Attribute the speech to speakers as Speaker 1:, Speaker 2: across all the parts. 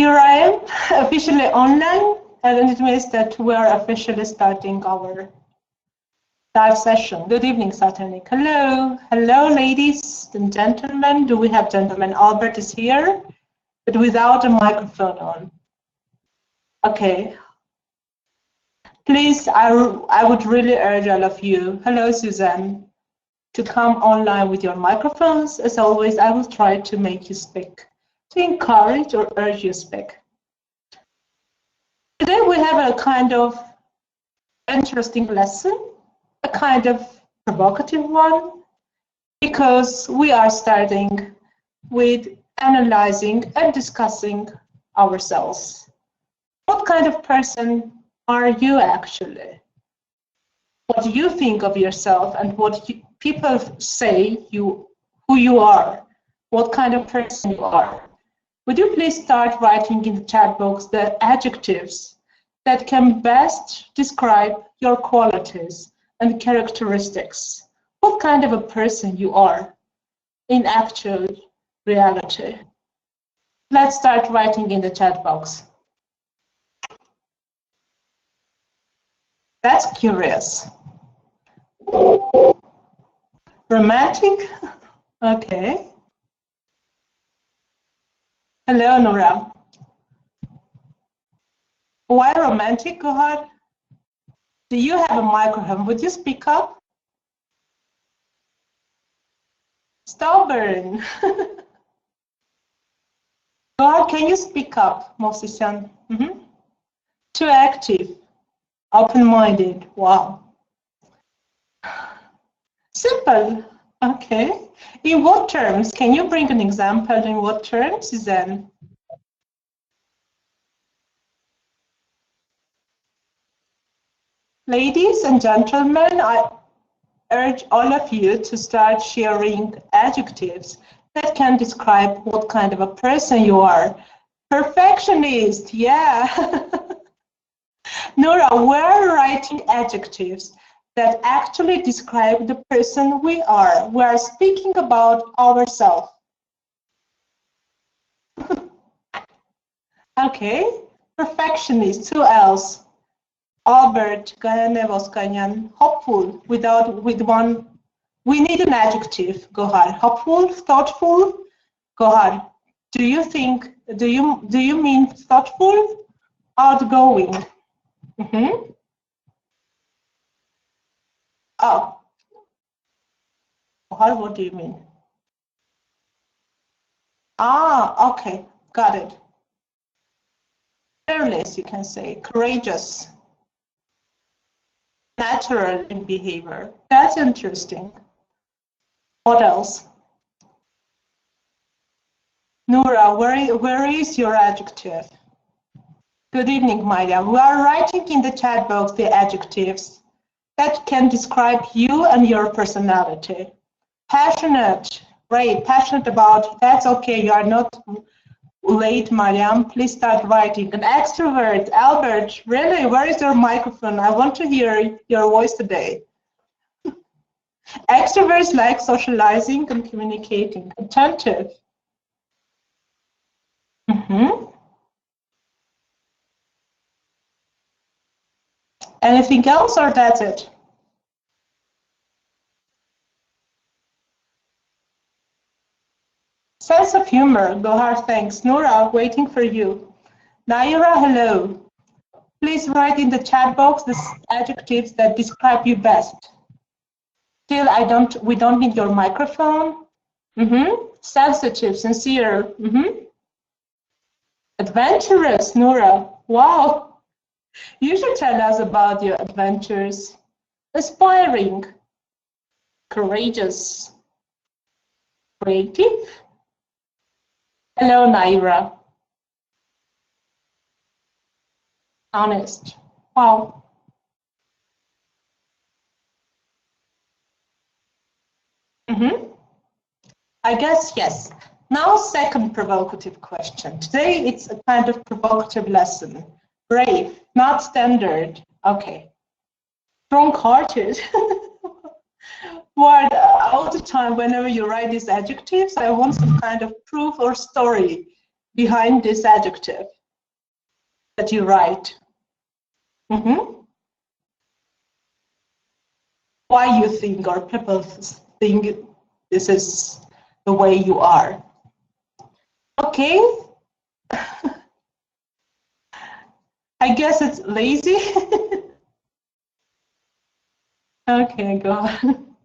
Speaker 1: Here I am, officially online, and it means that we are officially starting our live session. Good evening, Satanik. Hello. Hello, ladies and gentlemen. Do we have gentlemen? Albert is here, but without a microphone on. Okay. Please, I would really urge all of you, hello, Suzanne, to come online with your microphones. As always, I will try to make you speak, to encourage or urge you to speak. Today we have a kind of interesting lesson, a kind of provocative one, because we are starting with analyzing and discussing ourselves. What kind of person are you actually? What do you think of yourself and what people say who you are? What kind of person you are? Would you please start writing in the chat box the adjectives that can best describe your qualities and characteristics? What kind of a person you are in actual reality? Let's start writing in the chat box. That's curious. Romantic? Okay. Hello, Nora. Why romantic, Gohar? Do you have a microphone? Would you speak up? Stubborn. Gohar, can you speak up, Mosisyan? Too active. Open-minded. Wow. Simple. Okay. In what terms? Can you bring an example in what terms, Suzanne? Ladies and gentlemen, I urge all of you to start sharing adjectives that can describe what kind of a person you are. Perfectionist, yeah. Nora, we're writing adjectives that actually describe the person we are. We are speaking about ourselves. Okay, perfectionist, who else? Albert, Gayanevoskanyan, hopeful, with one. We need an adjective, Gohar. Hopeful, thoughtful, Gohar. Do you mean thoughtful? Outgoing. Oh, what do you mean? Ah, okay, got it. Fearless, you can say. Courageous. Natural in behavior. That's interesting. What else? Noura, where is your adjective? Good evening, Maya. We are writing in the chat box the adjectives that can describe you and your personality. Passionate, great, passionate about, that's okay, you are not late, Mariam. Please start writing. An extrovert, Albert, really, where is your microphone? I want to hear your voice today. Extroverts like socializing and communicating. Attentive. Anything else, or that's it? Sense of humor, Gohar, thanks. Noura, waiting for you. Naira, hello. Please write in the chat box the adjectives that describe you best. Still, we don't need your microphone. Sensitive, sincere. Adventurous, Noura. Wow. You should tell us about your adventures. Aspiring. Courageous. Creative. Hello, Naira. Honest. Wow. I guess yes. Now, second provocative question. Today, it's a kind of provocative lesson. Brave, not standard. Okay. Strong-hearted. Word, all the time, whenever you write these adjectives, I want some kind of proof or story. behind this adjective that you write? Why you think, or people think this is the way you are? Okay. I guess it's lazy. Okay, go on.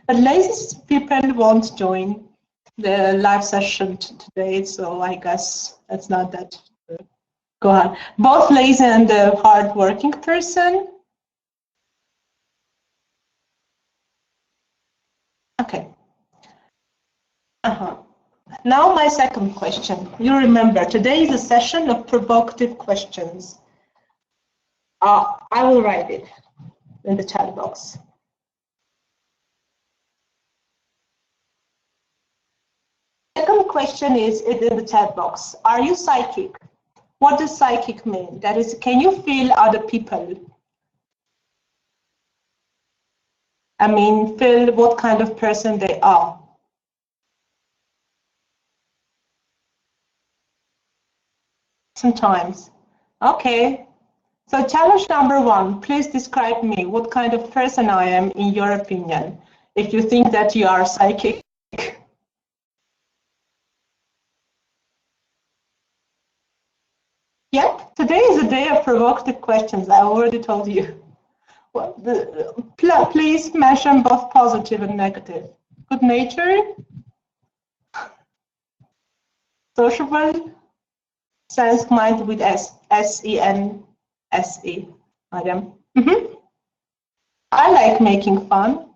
Speaker 1: But lazy people won't join the live session today, so I guess that's not that. Go on. Both lazy and the hard-working person. Okay. Now my second question. You remember, today is a session of provocative questions. I will write it in the chat box. Second question is in the chat box. Are you psychic? What does psychic mean? That is, can you feel other people? I mean, feel what kind of person they are. Sometimes. Okay. So challenge number one, please describe me. What kind of person I am in your opinion, if you think that you are psychic. Yep, today is a day of provocative questions. I already told you. Well, please mention both positive and negative. Good natured, sociable, sense mind with S-E-N-S-E. Madam. I like making fun.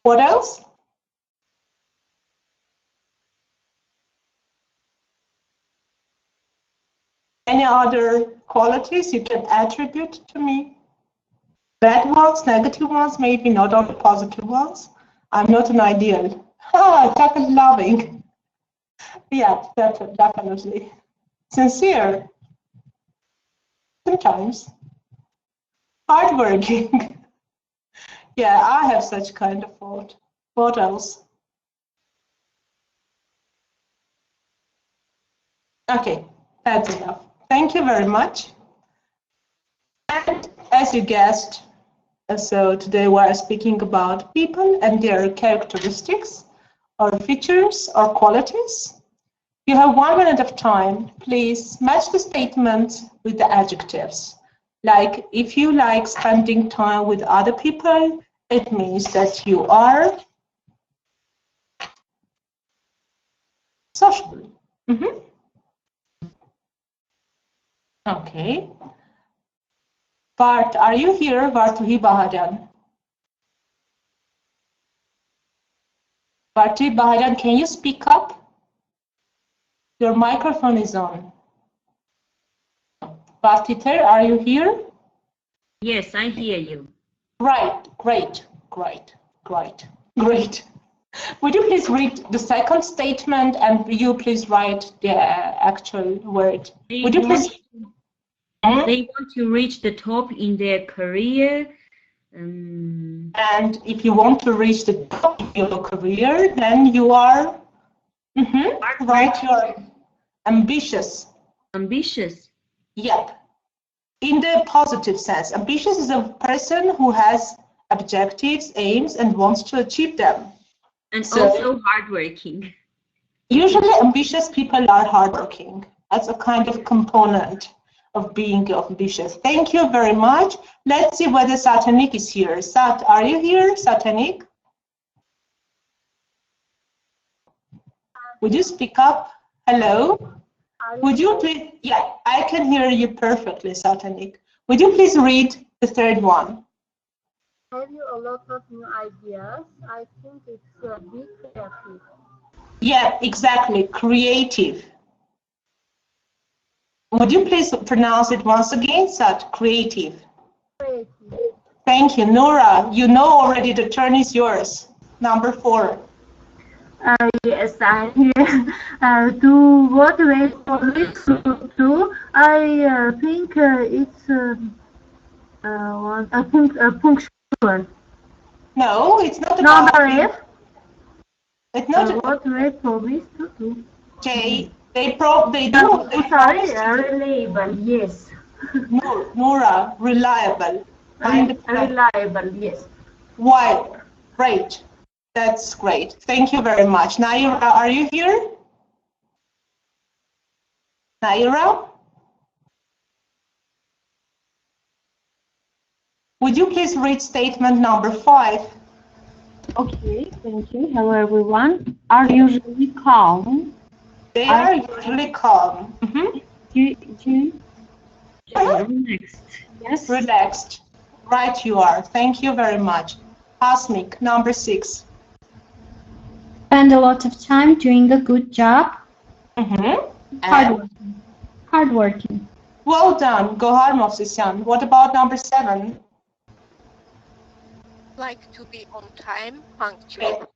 Speaker 1: What else? Any other qualities you can attribute to me? Bad ones, negative ones, maybe not all the positive ones. I'm not an ideal. Chocolate loving. Yeah, definitely. Sincere. Sometimes. Hardworking. Yeah, I have such kind of fault. What else? Okay, that's enough. Thank you very much. And as you guessed, so today we are speaking about people and their characteristics or features or qualities. You have 1 minute of time. Please match the statements with the adjectives. Like, if you like spending time with other people, it means that you are sociable. Okay. Bart, are you here? Bartuhi Baharan. Bartuhi Baharan, can you speak up? Your microphone is on. Bartiter, are you here?
Speaker 2: Yes, I hear you.
Speaker 1: Right, great. Would you please read the second statement and you please write the actual word? Would you please?
Speaker 2: They want to reach the top in their career.
Speaker 1: And if you want to reach the top of your career, then you are, right, you're ambitious.
Speaker 2: Ambitious?
Speaker 1: Yep. In the positive sense, ambitious is a person who has objectives, aims, and wants to achieve them.
Speaker 2: And so, also hardworking.
Speaker 1: Usually ambitious people are hardworking. That's a kind of component of being ambitious. Thank you very much. Let's see whether Satanik is here. Sat, are you here, Satanik? Would you speak up? Hello? Would you please, yeah, I can hear you perfectly, Satanik. Would you please read the third one?
Speaker 3: Have you a lot of new ideas? I think it's be creative.
Speaker 1: Yeah, exactly, creative. Would you please pronounce it once again, Sat? Creative.
Speaker 3: Creative.
Speaker 1: Thank you. Nora, you know already the turn is yours. Number 4.
Speaker 3: Yes, I'm here. To what way for this to? I think it's a punctual.
Speaker 1: No, it's not
Speaker 3: Number F.
Speaker 1: It's not
Speaker 3: what way for this to?
Speaker 1: J. They do.
Speaker 2: Sorry, reliable, yes.
Speaker 1: Noura, reliable.
Speaker 2: Reliable, yes.
Speaker 1: Why? Great. That's great. Thank you very much. Naira, are you here? Naira? Would you please read statement number 5?
Speaker 2: Okay, thank you. Hello, everyone. Are usually calm.
Speaker 1: They are usually calm.
Speaker 2: Relaxed. Yes.
Speaker 1: Relaxed. Right you are. Thank you very much. Hasmik, number 6.
Speaker 4: Spend a lot of time doing a good job. Hardworking.
Speaker 1: Well done, Gohar Movsisyan. What about number 7?
Speaker 5: Like to be on time, punctual.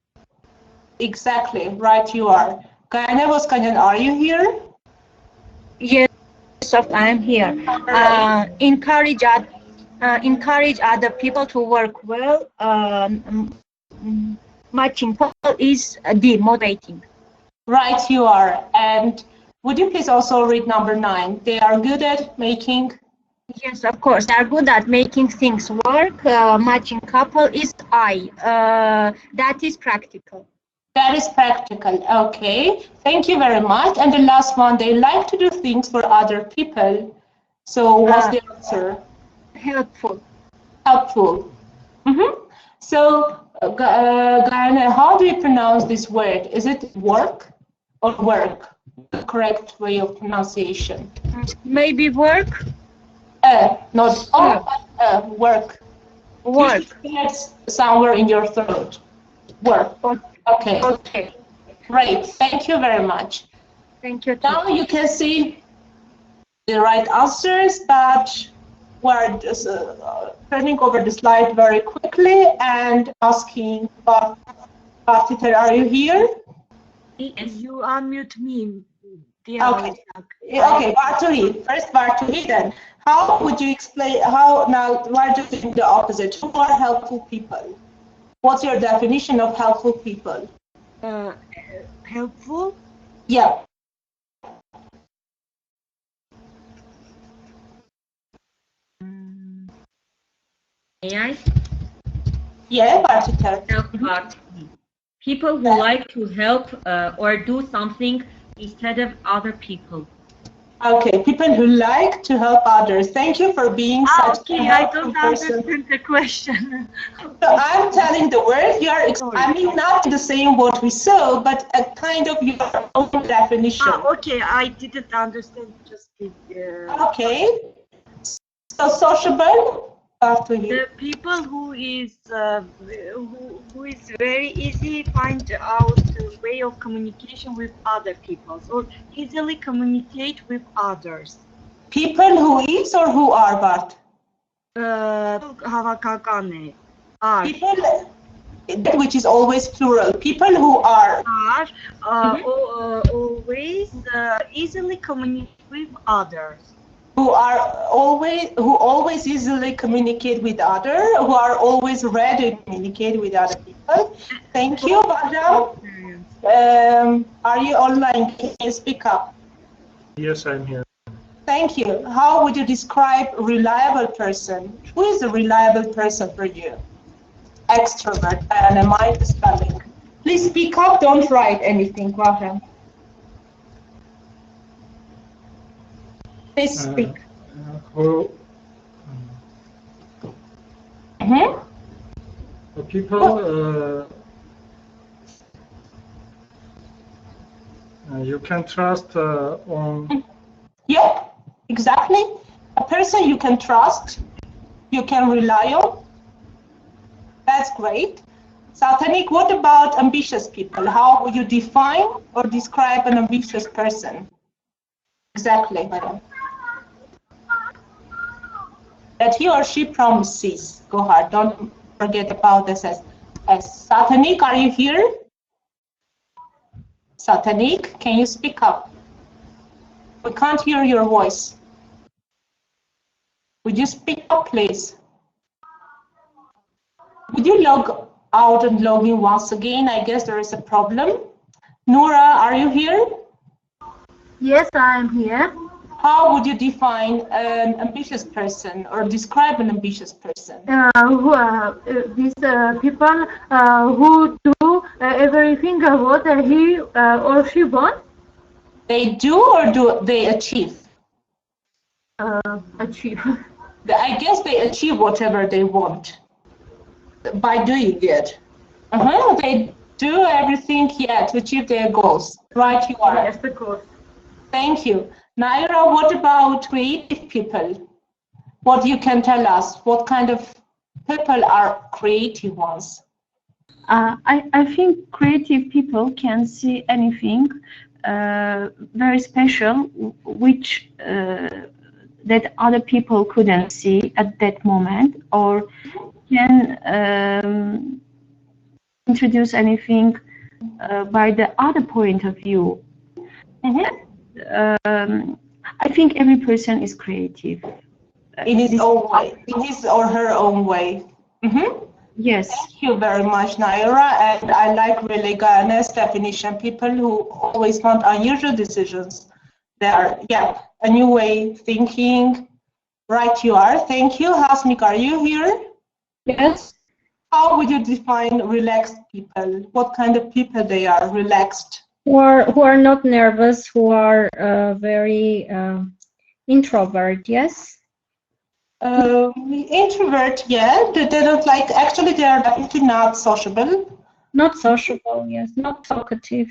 Speaker 1: Exactly, right you are. Gayane Bozkanyan, are you here?
Speaker 6: Yes, I am here. Encourage other people to work well. Matching people is demotivating.
Speaker 1: Right you are. And would you please also read number 9? They are good at making.
Speaker 6: Yes, of course. They are good at making things work. Matching couple is that is practical.
Speaker 1: That is practical. Okay. Thank you very much. And the last one, they like to do things for other people. So what's the answer?
Speaker 6: Helpful.
Speaker 1: Helpful. So, Gayane, how do you pronounce this word? Is it work or work? The correct way of pronunciation.
Speaker 6: Maybe work.
Speaker 1: Not work.
Speaker 6: Work.
Speaker 1: It's somewhere in your throat. Work. Okay.
Speaker 6: Okay.
Speaker 1: Great. Thank you very much.
Speaker 6: Thank you.
Speaker 1: Now you can see the right answers, but we're just turning over the slide very quickly and asking, Partiter, are you here?
Speaker 2: You unmute me.
Speaker 1: Okay. Okay, Bartuhi. First Bartuhi then. How would you explain, now we're doing the opposite. Who are helpful people? What's your definition of helpful people?
Speaker 2: Helpful?
Speaker 1: Yeah.
Speaker 2: AI?
Speaker 1: Yeah, Partiter.
Speaker 2: Self-part. People who like to help or do something instead of other people.
Speaker 1: Okay, people who like to help others. Thank you for being such a helpful person.
Speaker 2: I don't understand the question.
Speaker 1: So I'm telling the word, you are, I mean, not the same what we saw, but a kind of your own definition.
Speaker 2: Okay, I didn't understand. Just
Speaker 1: Okay. So sociable. After you.
Speaker 2: The people who is very easy find out the way of communication with other people, so easily communicate with others.
Speaker 1: People who is or who are, Bart? People, which is always plural. People who are
Speaker 2: always easily communicate with others.
Speaker 1: Who always easily communicate with others, who are always ready to communicate with other people. Thank you, Bahram. Are you online? Can you speak up?
Speaker 7: Yes, I'm here.
Speaker 1: Thank you. How would you describe a reliable person? Who is a reliable person for you? Extrovert, and am I spelling? Please speak up, don't write anything, Bahram. Please speak.
Speaker 7: People you can trust on.
Speaker 1: Yeah, exactly. A person you can trust, you can rely on. That's great. Satanik, what about ambitious people? How would you define or describe an ambitious person? Exactly, madam. That he or she promises. Go hard. Don't forget about this. As Satanik, are you here? Satanik, can you speak up? We can't hear your voice. Would you speak up, please? Would you log out and log in once again? I guess there is a problem. Noura, are you here?
Speaker 3: Yes, I am here.
Speaker 1: How would you define an ambitious person or describe an ambitious person?
Speaker 3: These people who do everything what he or she wants.
Speaker 1: They do or do they achieve?
Speaker 3: Achieve.
Speaker 1: I guess they achieve whatever they want by doing it. They do everything, to achieve their goals. Right, you are.
Speaker 3: Yes, of course.
Speaker 1: Thank you. Naira, what about creative people? What you can tell us? What kind of people are creative ones?
Speaker 8: I think creative people can see anything very special, which that other people couldn't see at that moment, or can introduce anything by the other point of view. I think every person is creative.
Speaker 1: In his own way, in his or her own way.
Speaker 8: Yes.
Speaker 1: Thank you very much, Naira. And I like really Guyana's definition, people who always want unusual decisions. They are, a new way of thinking. Right, you are. Thank you. Hasmik, are you here?
Speaker 4: Yes.
Speaker 1: How would you define relaxed people? What kind of people they are, relaxed?
Speaker 4: Who are not nervous, who are very introvert, yes?
Speaker 1: Introvert, they don't like, actually they are definitely not sociable.
Speaker 4: Not sociable, yes, not talkative.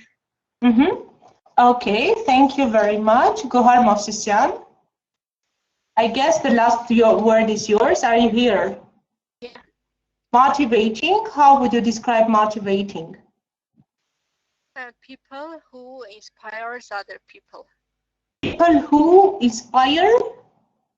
Speaker 1: Okay, thank you very much. Gohar Mosisyan. I guess the last word is yours. Are you here?
Speaker 5: Yeah.
Speaker 1: Motivating, how would you describe motivating?
Speaker 5: People who inspires other people.
Speaker 1: People who inspire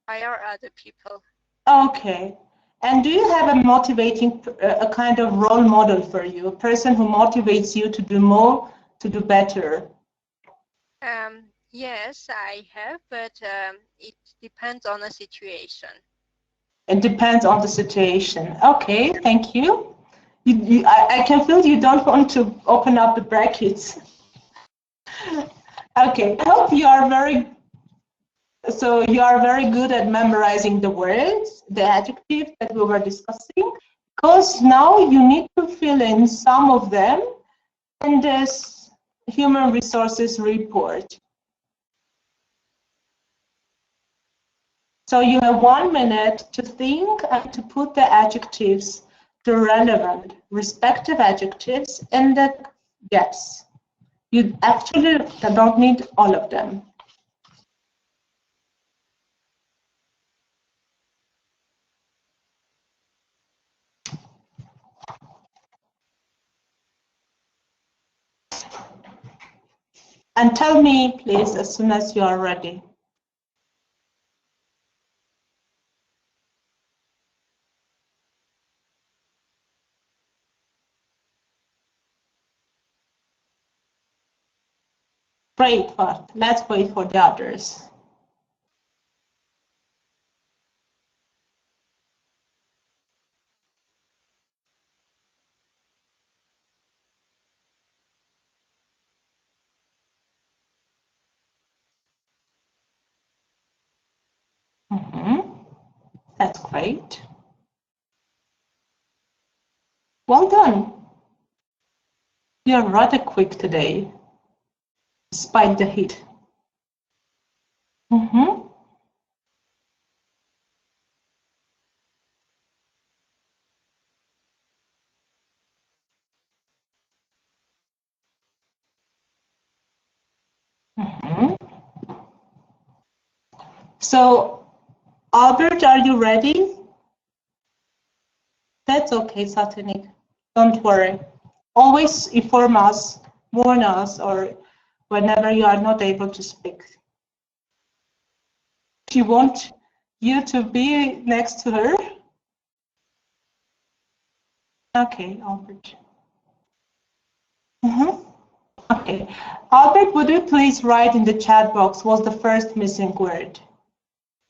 Speaker 5: other people.
Speaker 1: Okay. And do you have a motivating, a kind of role model for you, a person who motivates you to do more, to do better?
Speaker 5: Yes, I have, but it depends on the situation.
Speaker 1: It depends on the situation. Okay, thank you. I can feel you don't want to open up the brackets. Okay, I hope you are very good at memorizing the words, the adjectives that we were discussing, because now you need to fill in some of them in this human resources report. So you have 1 minute to think and to put the adjectives, the relevant respective adjectives in the gaps. You actually don't need all of them. And tell me, please, as soon as you are ready. Great, but let's wait for the others. That's great. Well done. You're rather quick today, despite the heat. So, Albert, are you ready? That's okay, Satanik. Don't worry. Always inform us, warn us, or whenever you are not able to speak. She wants you to be next to her. Okay, Albert. Okay. Albert, would you please write in the chat box what's the first missing word?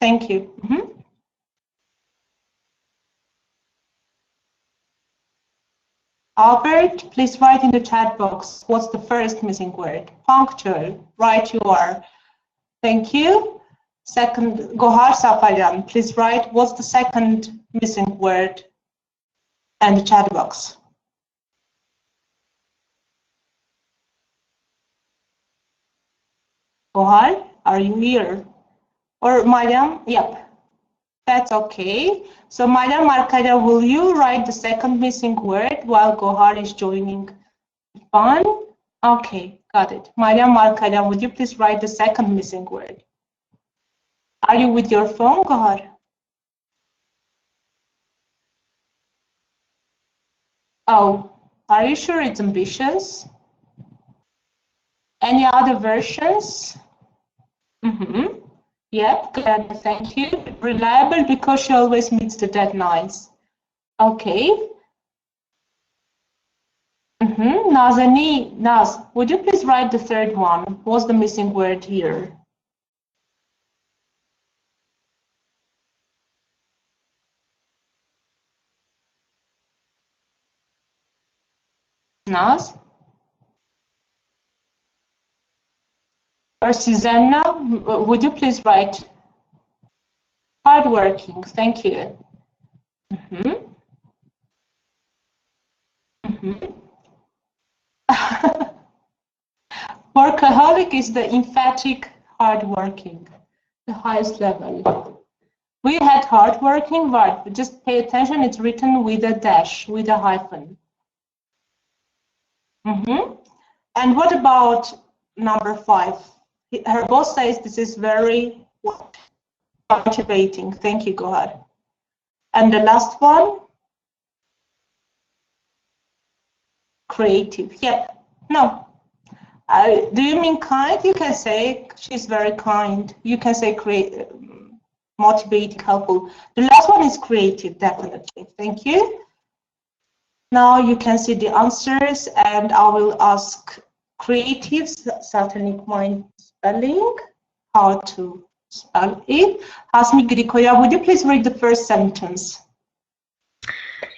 Speaker 1: Thank you. Albert, please write in the chat box what's the first missing word. Punctual, right you are. Thank you. Second, Gohar Sapalyan, please write what's the second missing word and the chat box. Gohar, are you here? Or Mariam? Yep, that's okay. So Mariam Markaya, will you write the second missing word while Gohar is joining fun? Okay, got it. Mariam Markaya, would you please write the second missing word? Are you with your phone, Gohar? Oh, are you sure it's ambitious? Any other versions? Mm-hmm. Yep, good, thank you. Reliable because she always meets the deadlines. Okay. Mm-hmm. Nazani, Naz, would you please write the third one? What's the missing word here? Naz? Or Susanna, would you please write? Hardworking, thank you. Mm-hmm. Mm-hmm. Workaholic is the emphatic hardworking, the highest level. We had hardworking, but just pay attention, it's written with a dash, with a hyphen. Mm-hmm. And what about number 5? Her boss says this is very motivating. Thank you, Gohar. And the last one? Creative. Yep. No. Do you mean kind? You can say she's very kind. You can say motivating, helpful. The last one is creative, definitely. Thank you. Now you can see the answers, and I will ask creative, certainly mind spelling, how to spell it. Hasmi Grikoya, would you please read the first sentence?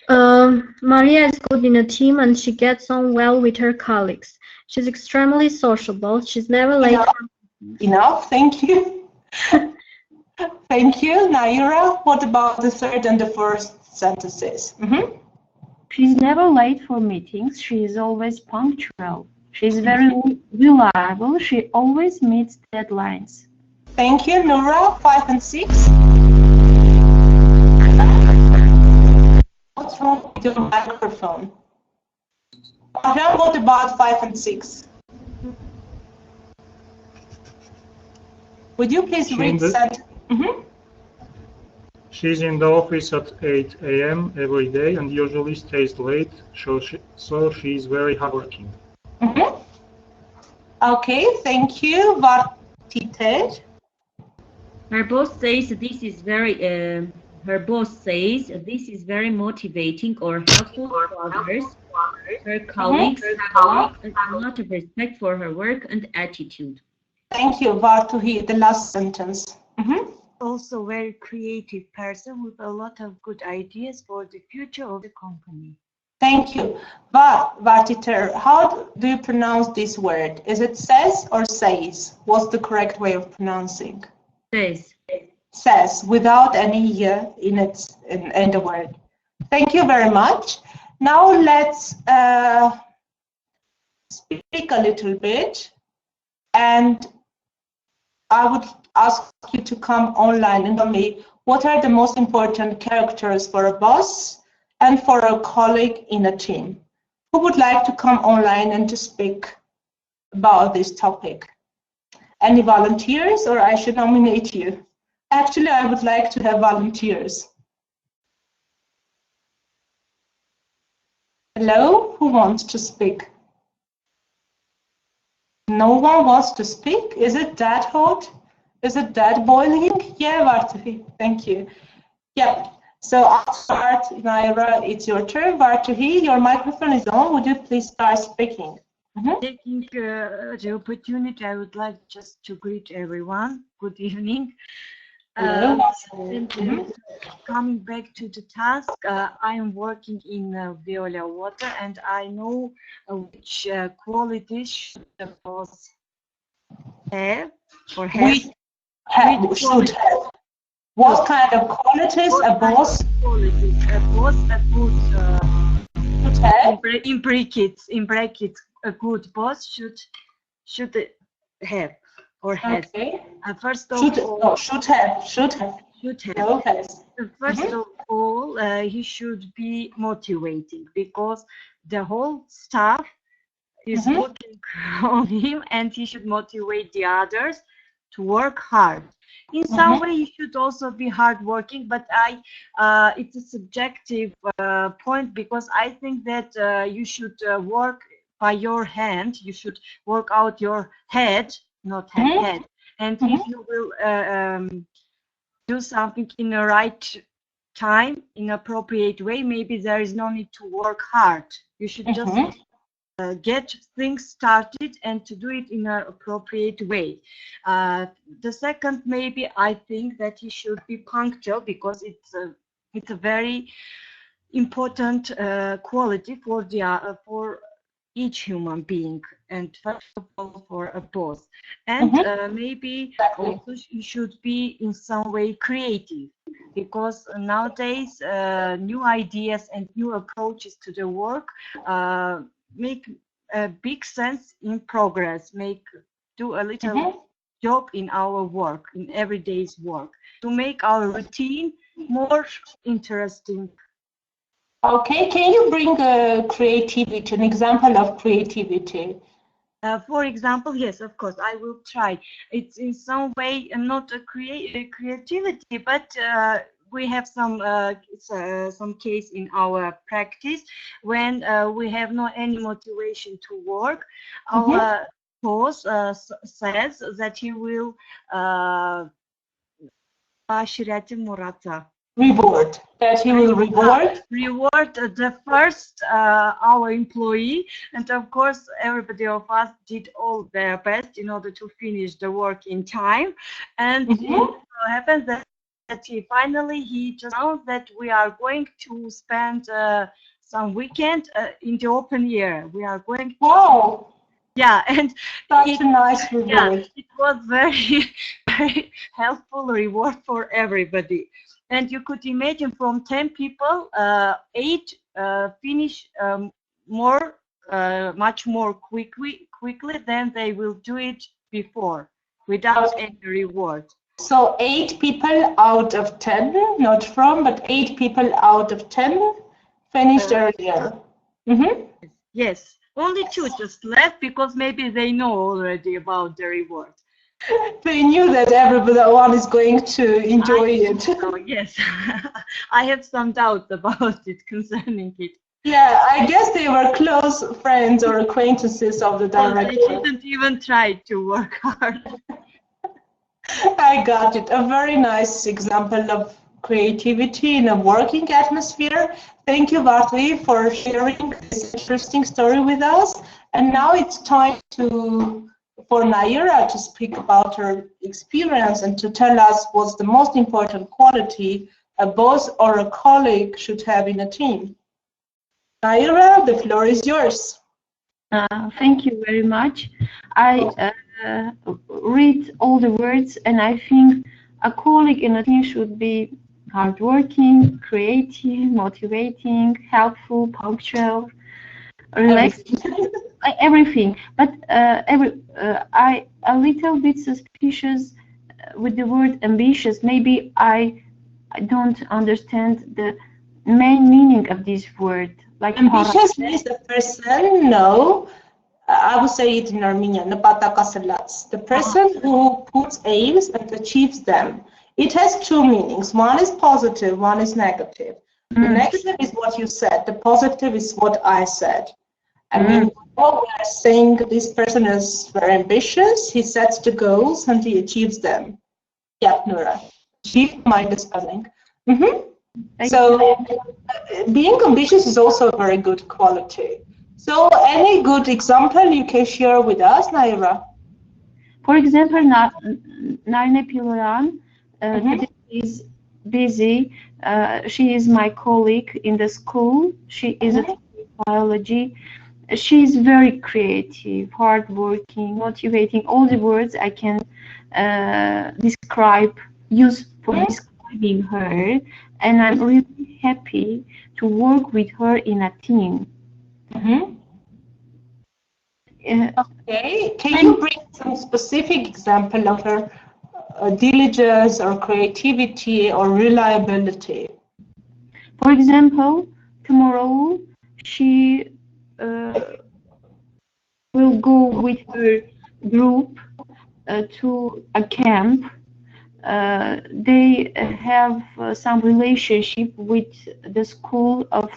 Speaker 4: Maria is good in a team and she gets on well with her colleagues. She's extremely sociable. She's never late.
Speaker 1: Enough. Thank you. Thank you. Naira, what about the third and the first sentences? Mm-hmm.
Speaker 8: She's never late for meetings. She is always punctual. She's very reliable. She always meets deadlines.
Speaker 1: Thank you. Nura, 5 and 6. What's wrong with your microphone? Ahram, what about 5 and 6? Would you please read that? Mm-hmm.
Speaker 7: She's in the office at 8 a.m. every day and usually stays late, so she's very hardworking.
Speaker 1: Mm-hmm. Okay, thank you. Vartiter.
Speaker 9: Her boss says this is very. Her boss says this is very motivating or helpful for others. Her colleagues have a lot of respect for her work and attitude.
Speaker 1: Thank you, Vartuhi. The last sentence. Mm-hmm.
Speaker 2: Also very creative person with a lot of good ideas for the future of the company.
Speaker 1: Thank you. Vartiter, how do you pronounce this word? Is it says or says? What's the correct way of pronouncing?
Speaker 9: Says.
Speaker 1: Says, without any in the word. Thank you very much. Now let's speak a little bit, and I would ask you to come online and tell me what are the most important characters for a boss and for a colleague in a team. Who would like to come online and to speak about this topic? Any volunteers, or I should nominate you? Actually, I would like to have volunteers. Hello, who wants to speak? No one wants to speak? Is it that hot? Is it that boiling? Yeah, Vartuhi, thank you. Yeah, so I'll start, Naira, it's your turn. Vartuhi, your microphone is on. Would you please start speaking? Mm-hmm.
Speaker 2: Taking the opportunity, I would like just to greet everyone. Good evening. Coming back to the task, I am working in Veolia Water, and I know which qualities should the boss have or
Speaker 1: We should have. What kind of qualities a boss
Speaker 2: qualities a boss
Speaker 1: should have?
Speaker 2: in brackets a good boss should have or has.
Speaker 1: Okay.
Speaker 2: First of all,
Speaker 1: should have. No, has.
Speaker 2: First of all, he should be motivating because the whole staff is looking on him, and he should motivate the others to work hard. In some way, he should also be hardworking, but it's a subjective point, because I think that you should work by your hand. You should work out your head, not head. And if you will do something in the right time, in appropriate way, maybe there is no need to work hard. You should just get things started and to do it in an appropriate way. The second, maybe I think that he should be punctual, because it's a very important quality for each human being, and first of all for a boss. And maybe also he should be in some way creative, because nowadays new ideas and new approaches to the work make a big sense in progress, do a little job in our work, in everyday's work, to make our routine more interesting.
Speaker 1: Okay, can you bring creativity, an example of creativity?
Speaker 2: For example, yes, of course, I will try. It's in some way not a creativity, but we have some case in our practice when we have no any motivation to work. Our boss says that he will
Speaker 1: reward. That he will reward
Speaker 2: the first our employee, and of course everybody of us did all their best in order to finish the work in time, and it so happens that he just announced that we are going to spend some weekend in the open air. We are going to and
Speaker 1: such a nice reward.
Speaker 2: Yeah, it was very very helpful reward for everybody. And you could imagine, from 10 people, 8 finish much more quickly than they will do it before, without any reward.
Speaker 1: So 8 people out of 10, not from, but 8 people out of 10 finished earlier.
Speaker 2: Yes, only 2 just left, because maybe they know already about the reward.
Speaker 1: They knew that everyone is going to enjoy it.
Speaker 2: Yes, I have some doubts about it, concerning it.
Speaker 1: Yeah, I guess they were close friends or acquaintances of the director.
Speaker 2: They didn't even try to work hard.
Speaker 1: I got it. A very nice example of creativity in a working atmosphere. Thank you, Bartli, for sharing this interesting story with us. And now it's time for Naira to speak about her experience and to tell us what's the most important quality a boss or a colleague should have in a team. Naira, the floor is yours.
Speaker 8: Thank you very much. I read all the words, and I think a colleague in a team should be hardworking, creative, motivating, helpful, punctual, relaxed. Everything, but I a little bit suspicious with the word ambitious. Maybe I don't understand the main meaning of this word. Like
Speaker 1: ambitious means the person. No, I would say it in Armenian. The person who puts aims and achieves them. It has 2 meanings. One is positive, one is negative. The negative is what you said. The positive is what I said. I mean, what we are saying, this person is very ambitious, he sets the goals and he achieves them. Yeah, Nura. Achieve my understanding. So being ambitious is also a very good quality. So any good example you can share with us, Naira?
Speaker 8: For example, Narine Piloyan is busy. She is my colleague in the school. She is a biology. she's very creative, hardworking, motivating. All the words I can use for describing her, and I'm really happy to work with her in a team.
Speaker 1: Okay, can you bring some specific example of her diligence or creativity or reliability?
Speaker 8: For example, tomorrow she will go with her group to a camp. They have some relationship with the school of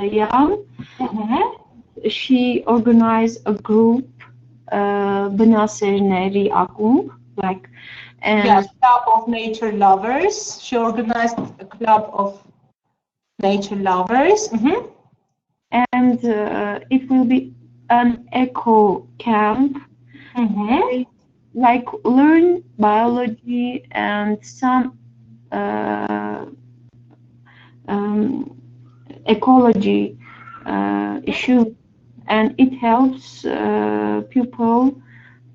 Speaker 8: Young. She organized a group, Benaserneri Akung, like, and
Speaker 1: yes, Club of Nature Lovers. She organized a club of nature lovers.
Speaker 8: And it will be an eco camp. Like learn biology and some ecology issues, and it helps people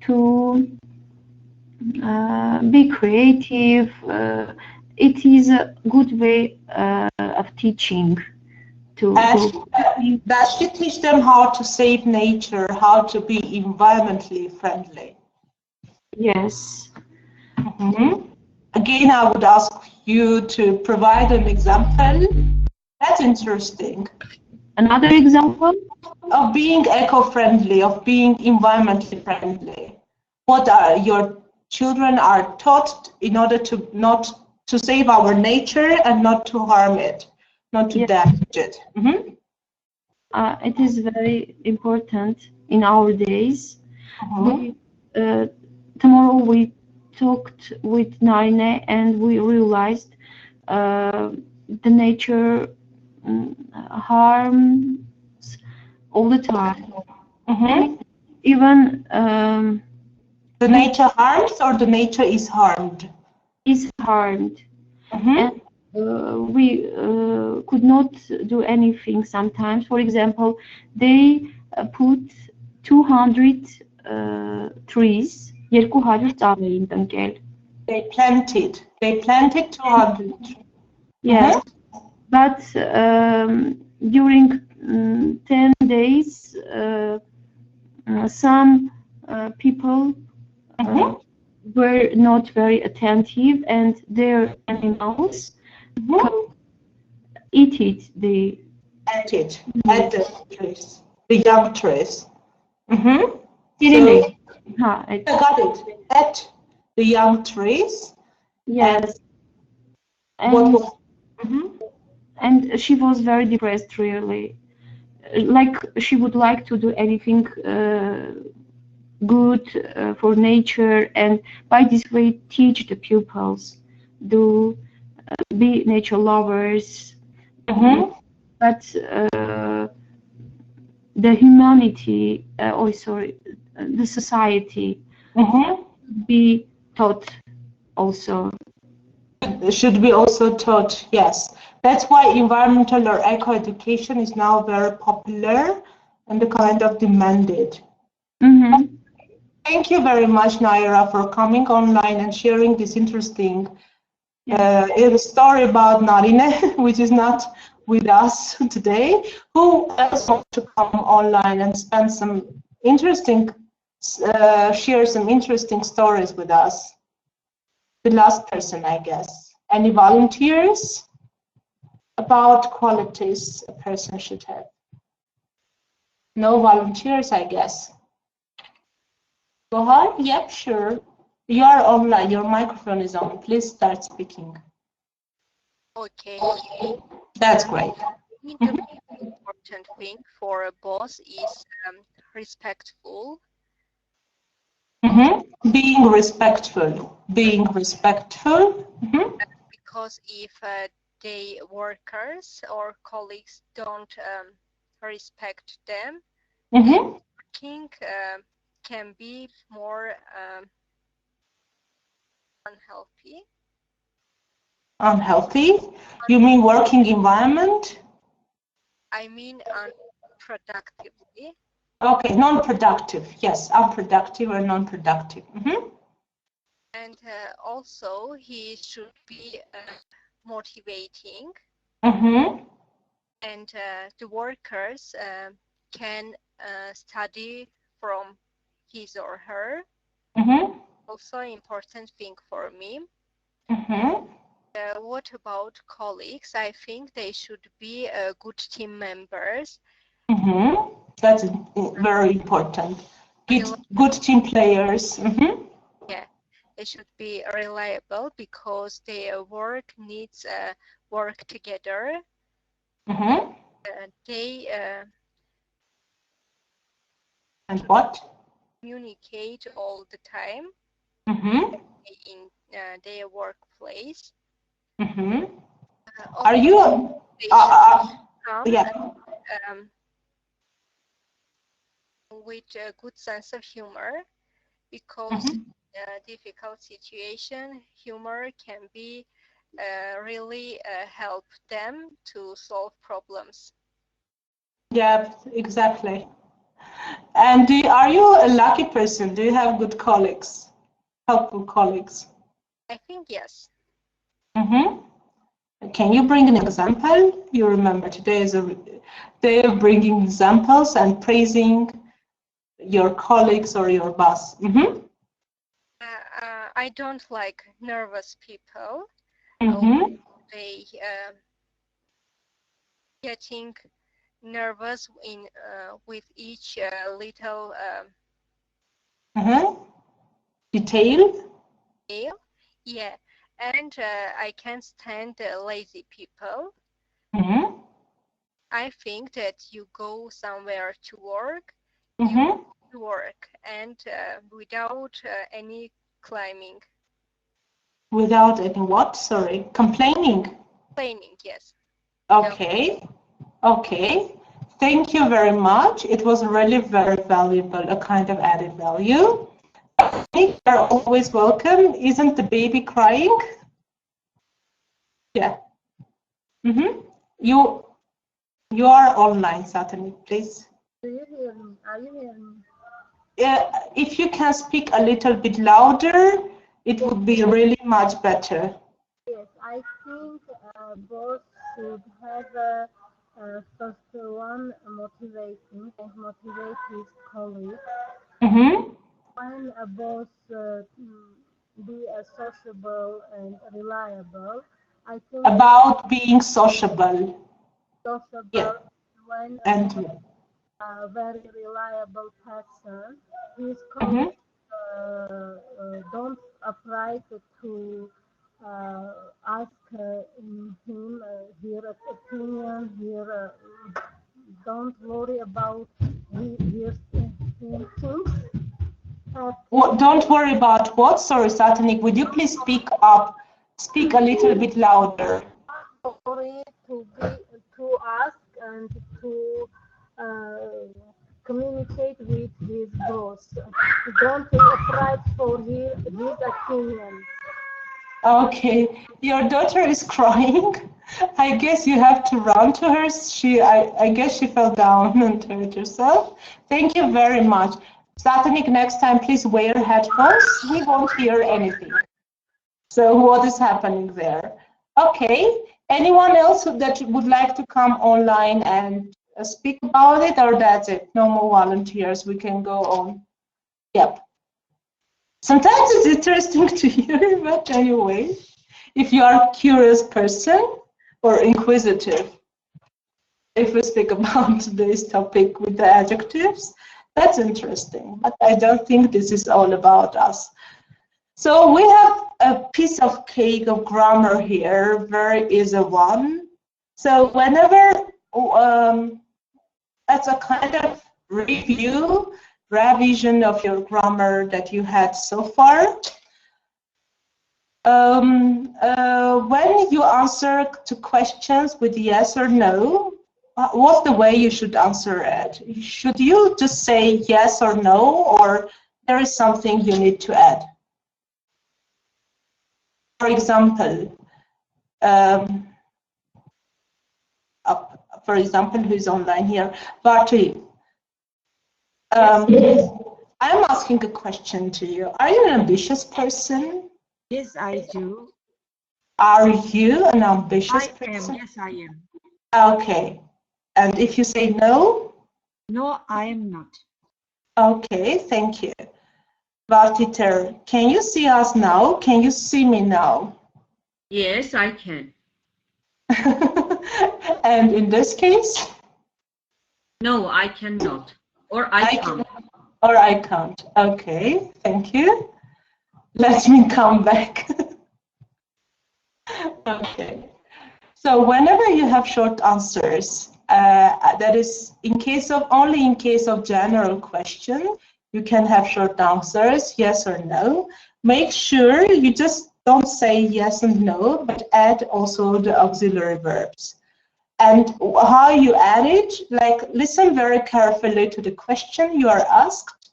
Speaker 8: to be creative. It is a good way of teaching.
Speaker 1: Does she teach them how to save nature, how to be environmentally friendly?
Speaker 8: Yes.
Speaker 1: Again, I would ask you to provide an example. That's interesting.
Speaker 8: Another example?
Speaker 1: Of being eco-friendly, of being environmentally friendly. What are your children are taught in order to not to save our nature and not to harm it, not to damage it.
Speaker 8: It is very important in our days. Tomorrow we talked with Narine and we realized the nature harms all the time. Even
Speaker 1: the nature harms or the nature is harmed?
Speaker 8: Is harmed. And we could not do anything sometimes. For example, they put 200 trees. They
Speaker 1: planted 200.
Speaker 8: Yes, but during 10 days, some people were not very attentive, and their animals eat it. They
Speaker 1: ate it. Ate the trees, the young trees. I got it. Ate the young trees.
Speaker 8: Yes. And she was very depressed, really. Like she would like to do anything good for nature, and by this way teach the pupils to be nature lovers. But the humanity, the society be taught also.
Speaker 1: Should be also taught, yes. That's why environmental or eco-education is now very popular and kind of demanded. Thank you very much, Naira, for coming online and sharing this interesting story about Narine, which is not with us today. Who else wants to come online and spend some interesting, share some interesting stories with us? The last person, I guess. Any volunteers about qualities a person should have? No volunteers, I guess. Go ahead. Yep, sure. You are online. Your microphone is on. Please start speaking.
Speaker 5: Okay.
Speaker 1: That's great.
Speaker 5: The important thing for a boss is respectful.
Speaker 1: Being respectful. Being respectful.
Speaker 5: Because if the workers or colleagues don't respect them, working can be more unhealthy. Unhealthy?
Speaker 1: You mean working environment?
Speaker 5: I mean unproductively.
Speaker 1: Okay, non-productive. Yes, unproductive or non-productive.
Speaker 5: And also, he should be motivating. And the workers can study from his or her. Also important thing for me. What about colleagues? I think they should be good team members.
Speaker 1: That's very important. Good team players.
Speaker 5: Yeah, they should be reliable because their work needs work together. They
Speaker 1: and what?
Speaker 5: Communicate all the time in their workplace.
Speaker 1: Are you? Yeah.
Speaker 5: With a good sense of humor, because in a difficult situation, humor can be really help them to solve problems.
Speaker 1: Yeah, exactly. And are you a lucky person? Do you have good colleagues, helpful colleagues?
Speaker 5: I think yes.
Speaker 1: Can you bring an example? You remember today is a day of bringing examples and praising your colleagues or your boss.
Speaker 5: I don't like nervous people. They getting nervous in with each little
Speaker 1: detail.
Speaker 5: Yeah, and I can't stand lazy people. I think that you go somewhere to work, you work, and without any climbing.
Speaker 1: Without any what? Sorry, complaining.
Speaker 5: Complaining, yes.
Speaker 1: Okay. Okay. Thank you very much. It was really very valuable, a kind of added value. I think you're always welcome. Isn't the baby crying? Yeah. You are online, Satani, please.
Speaker 3: Do you hear me? Are you hearing me?
Speaker 1: If you can speak a little bit louder, it would be really much better.
Speaker 3: Yes, I think both should have first one motivating and motivate his colleagues. When a boss be sociable and reliable, I think
Speaker 1: about being sociable.
Speaker 3: Yeah. When a very reliable person, his colleagues don't afraid to ask him his opinion, don't worry about his things.
Speaker 1: Don't worry about what? Sorry, Satanik, would you please speak up? Speak a little bit louder.
Speaker 3: Sorry to ask and to communicate with his boss. Don't afraid for his opinion.
Speaker 1: Okay, your daughter is crying. I guess you have to run to her. I guess she fell down and hurt herself. Thank you very much. Satanik, next time please wear headphones. We won't hear anything. So what is happening there? Okay, anyone else that would like to come online and speak about it, or that's it? No more volunteers, we can go on. Yep. Sometimes it's interesting to hear, but anyway, if you are a curious person or inquisitive, if we speak about today's topic with the adjectives, that's interesting, but I don't think this is all about us. So we have a piece of cake of grammar here, very easy one. So whenever, that's a kind of revision of your grammar that you had so far. When you answer to questions with yes or no, what's the way you should answer it? Should you just say yes or no, or there is something you need to add? For example, for example, who's online here. Vati, I'm asking a question to you. Are you an ambitious person?
Speaker 2: Yes, I do.
Speaker 1: Are you an ambitious
Speaker 2: I
Speaker 1: person?
Speaker 2: am. Yes, I am.
Speaker 1: Okay. And if you say no?
Speaker 2: No, I am not.
Speaker 1: Okay, thank you. Vatiter, can you see us now? Can you see me now?
Speaker 9: Yes, I can.
Speaker 1: And in this case?
Speaker 9: No, I cannot. Or I can't.
Speaker 1: Or I can't. Okay, thank you. Let me come back. Okay. So whenever you have short answers, that is only in case of general question, you can have short answers, yes or no. Make sure you just don't say yes and no, but add also the auxiliary verbs. And how you add it, like listen very carefully to the question you are asked.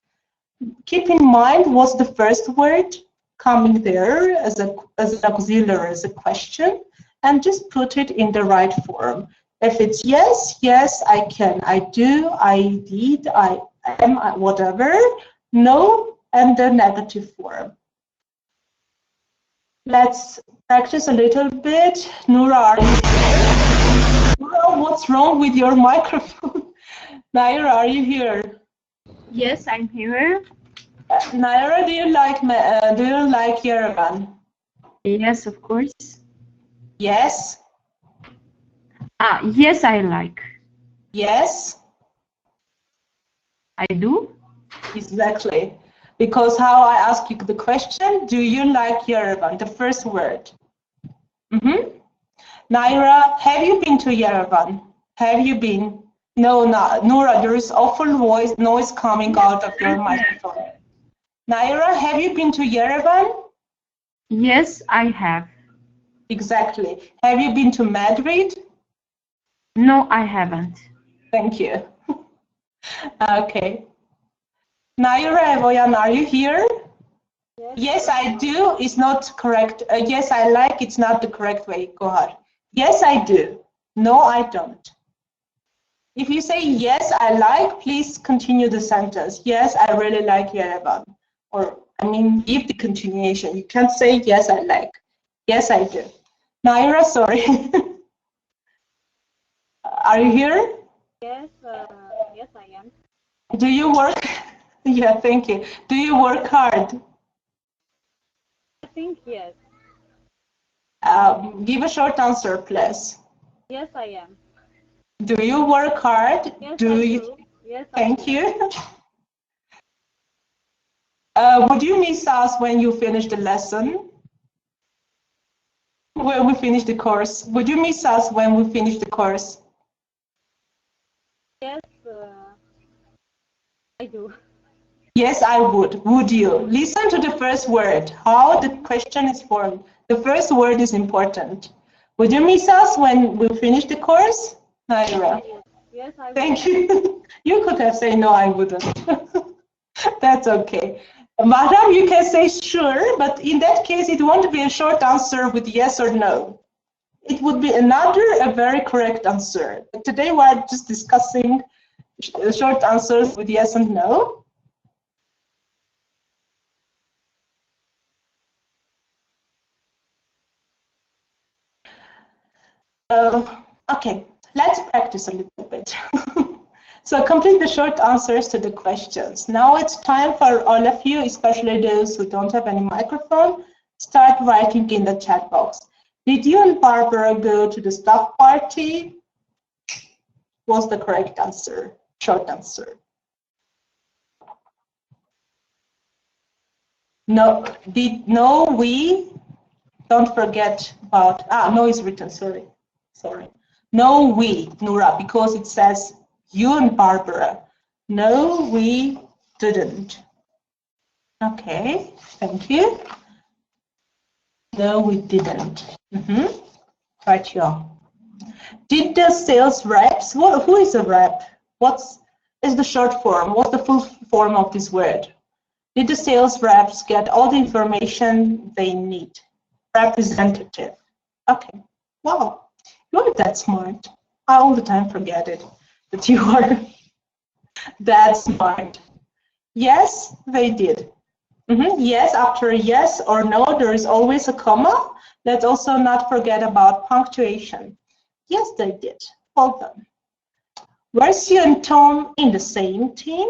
Speaker 1: Keep in mind what's the first word coming there as an auxiliary, as a question, and just put it in the right form. If it's yes, yes, I can, I do, I did, I am, whatever. No, and the negative form. Let's practice a little bit. Noura, are you here? Noura, what's wrong with your microphone? Naira, are you here?
Speaker 8: Yes, I'm here.
Speaker 1: Naira, do you like Yerevan?
Speaker 8: Yes, of course.
Speaker 1: Yes.
Speaker 8: Yes, I like.
Speaker 1: Yes.
Speaker 8: I do.
Speaker 1: Exactly. Because how I ask you the question, do you like Yerevan? The first word. Naira, have you been to Yerevan? Have you been? No, Noura, there is awful noise coming out of your microphone. Naira, have you been to Yerevan?
Speaker 8: Yes, I have.
Speaker 1: Exactly. Have you been to Madrid?
Speaker 8: No, I haven't.
Speaker 1: Thank you. Okay. Naira Evoyan, are you here? Yes, I do. It's not correct. Yes, I like. It's not the correct way. Go ahead. Yes, I do. No, I don't. If you say yes, I like, please continue the sentence. Yes, I really like Yerevan. Or, I mean, give the continuation. You can't say yes, I like. Yes, I do. Naira, sorry. Are you here?
Speaker 3: Yes, yes, I am.
Speaker 1: Do you work? Yeah, thank you. Do you work hard?
Speaker 3: I think yes.
Speaker 1: Give a short answer, please.
Speaker 3: Yes, I am.
Speaker 1: Do you work hard?
Speaker 3: Yes,
Speaker 1: do
Speaker 3: I
Speaker 1: you?
Speaker 3: do. Yes,
Speaker 1: Thank you. Would you miss us when you finish the lesson? When we finish the course? Would you miss us when we finish the course?
Speaker 3: Yes, I do.
Speaker 1: Yes, I would. Would you? Listen to the first word, how the question is formed. The first word is important. Would you miss us when we finish the course? Naira.
Speaker 3: Yes, I would.
Speaker 1: Thank you. You could have said no, I wouldn't. That's okay. Madam, you can say sure, but in that case, it won't be a short answer with yes or no. It would be a very correct answer. But today, we're just discussing short answers with yes and no. Okay, let's practice a little bit. So complete the short answers to the questions. Now it's time for all of you, especially those who don't have any microphone, start writing in the chat box. Did you and Barbara go to the staff party? Was the correct answer, short answer. No, we, don't forget about, no is written, sorry. No, we, Noura, because it says you and Barbara. No, we didn't. Okay, thank you. No, we didn't. Right here. Did the sales reps, who is a rep? Is the short form? What's the full form of this word? Did the sales reps get all the information they need? Representative. Okay, wow, you're that smart. I all the time forget it, that you are that smart. Yes, they did. Yes, after a yes or no, there is always a comma. Let's also not forget about punctuation. Yes, they did. Well done. Were Sue and Tom in the same team?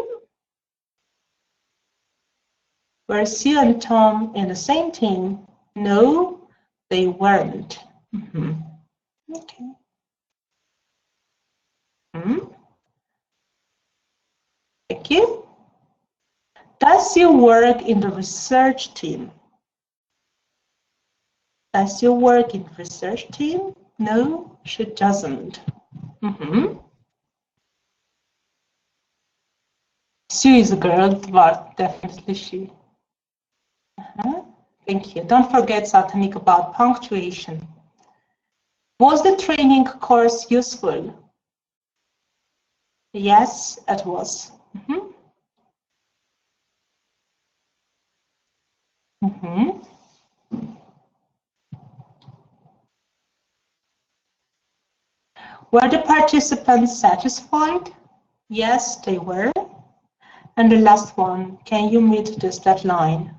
Speaker 1: Were Sue and Tom in the same team? No, they weren't. Okay. Thank you. Does Sue work in the research team? Does Sue work in the research team? No, she doesn't. Sue is a girl, but definitely she. Thank you. Don't forget, Satanik, about punctuation. Was the training course useful? Yes, it was. Were the participants satisfied? Yes, they were. And the last one, can you meet this deadline?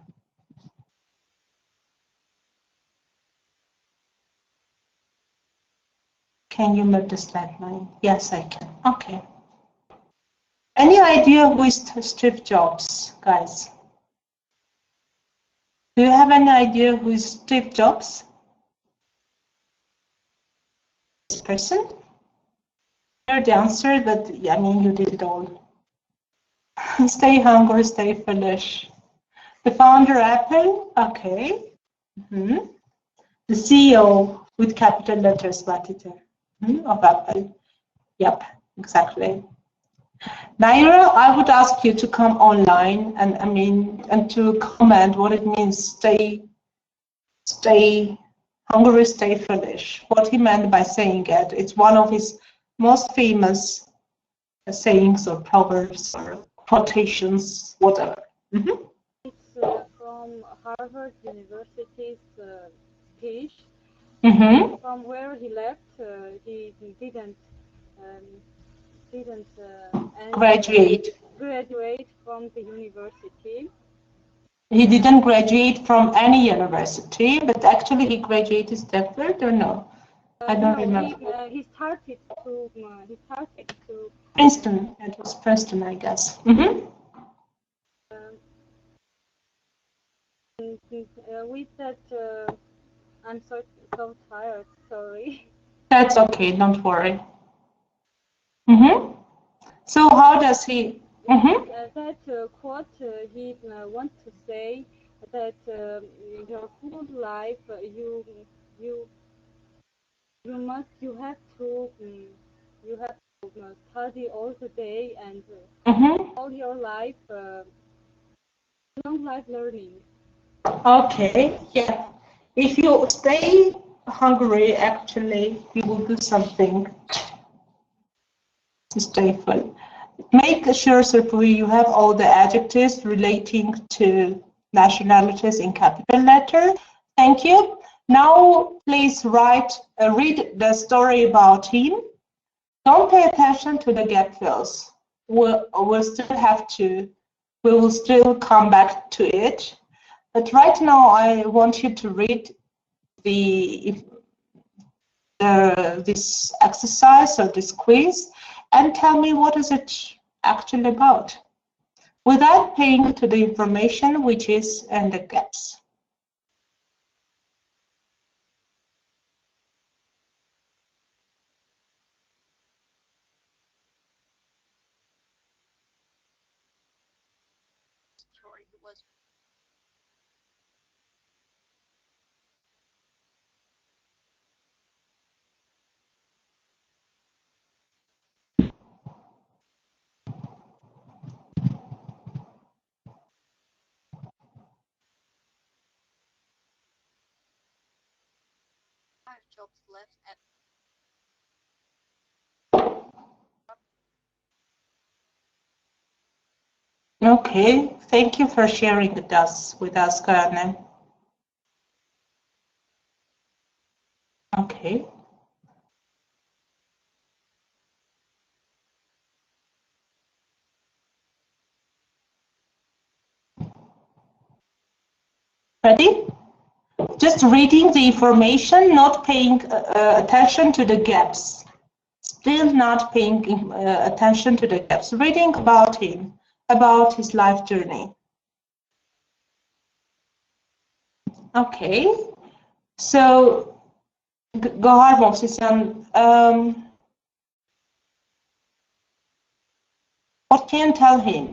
Speaker 1: Can you meet this deadline? Yes, I can. Okay. Any idea who is Steve Jobs, guys? Do you have any idea who is Steve Jobs? This person? I heard the answer, but I mean, you did it all. Stay hungry, stay foolish. The founder of Apple? Okay. The CEO with capital letters, what is it? Of Apple. Yep, exactly. Naira, I would ask you to come online and to comment what it means, stay hungry, stay foolish. What he meant by saying it. It's one of his most famous sayings or proverbs or quotations, whatever.
Speaker 3: It's from Harvard University's speech. From where he left, he didn't graduate from the university.
Speaker 1: He didn't graduate from any university, but actually he graduated Stanford or no? I don't remember.
Speaker 3: He started to
Speaker 1: Princeton. It was Princeton, I guess.
Speaker 3: With that, I'm so tired. Sorry.
Speaker 1: That's okay. Don't worry. So how does he?
Speaker 3: That quote, he wants to say that your full life, you have to study all the day and all your life, long life learning.
Speaker 1: Okay, yeah. If you stay hungry, actually, you will do something to stay full. Make sure, Serpui, you have all the adjectives relating to nationalities in capital letter. Thank you. Now, please read the story about him. Don't pay attention to the gap fills. We will still come back to it. But right now, I want you to read this exercise or this quiz and tell me what is it actually about, without paying to the information which is in the gaps.
Speaker 5: Jobs left at
Speaker 1: Okay, thank you for sharing with us, Karne. Okay. Ready? Just reading the information, not paying attention to the gaps. Still not paying attention to the gaps. Reading about him, about his life journey. Okay. So, Gohar Mohsisyan, what can you tell him?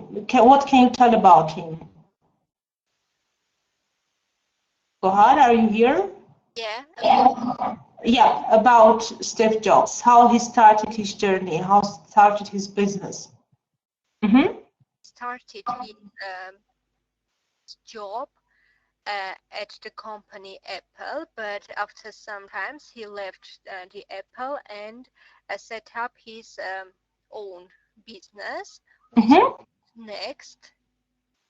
Speaker 1: What can you tell about him? Gohar, are you here?
Speaker 5: Yeah.
Speaker 1: Yeah, about Steve Jobs, how he started his journey, how he started his business.
Speaker 5: Started his job at the company Apple, but after some time he left the Apple and set up his own business, which is Next.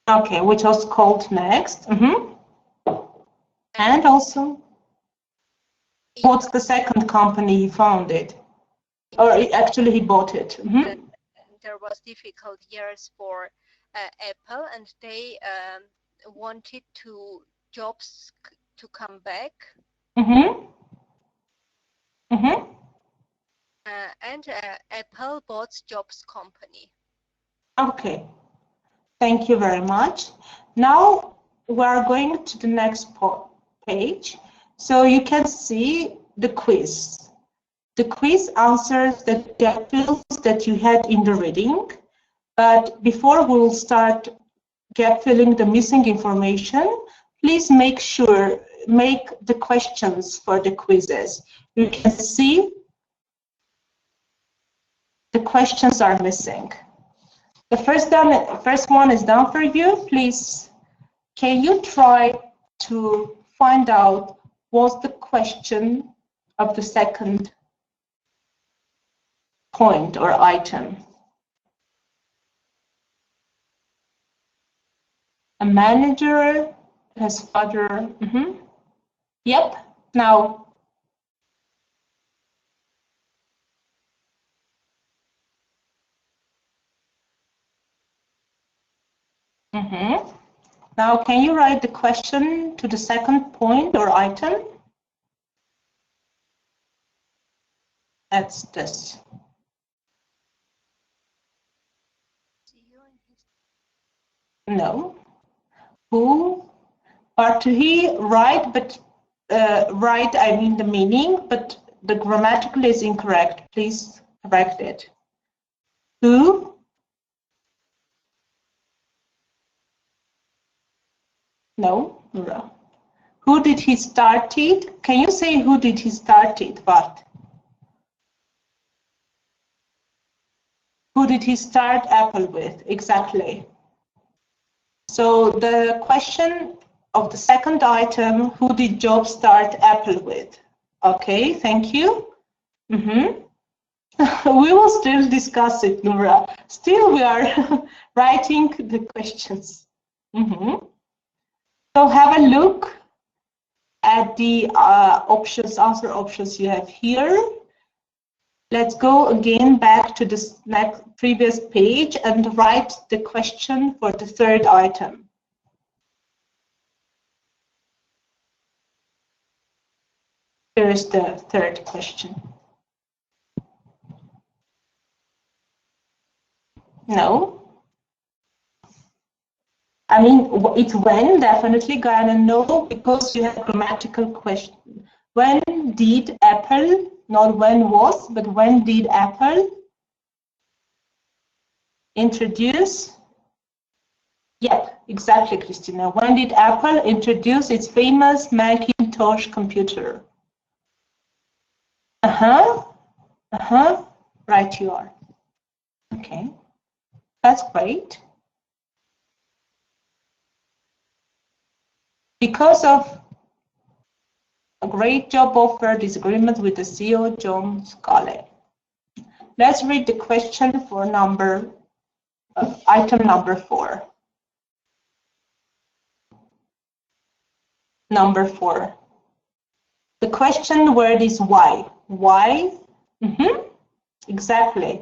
Speaker 1: Okay, which was called Next. And also, what's the second company he founded? Or actually he bought it?
Speaker 5: There was difficult years for Apple, and they wanted Jobs to come back. And Apple bought Jobs' company.
Speaker 1: Okay, thank you very much. Now we are going to the next page. So you can see the quiz. The quiz answers the gap fills that you had in the reading. But before we will start gap filling the missing information, please make the questions for the quizzes. You can see the questions are missing. The first one is done for you. Please, can you try to find out what's the question of the second point or item? A manager, his father. Yep. Now. Now, can you write the question to the second point or item? That's this. No. Who? Or to he write, but write, I mean the meaning, but the grammatical is incorrect. Please correct it. Who? No. Who did he start it? Can you say who did he start it? What? Who did he start Apple with? Exactly. So the question of the second item, who did Jobs start Apple with? Okay, thank you. We will still discuss it, Nura. Still, we are writing the questions. So have a look at the answer options you have here. Let's go again back to this previous page and write the question for the third item. Here is the third question. No. I mean, it's when, definitely, Guyana, no, because you have grammatical question. When did Apple, not when was, but when did Apple introduce? Yep, exactly, Christina. When did Apple introduce its famous Macintosh computer? Right you are. Okay, that's great. Because of a great job offer, disagreement with the CEO, John Sculley. Let's read the question for item number 4. Number 4. The question word is why. Why? Exactly.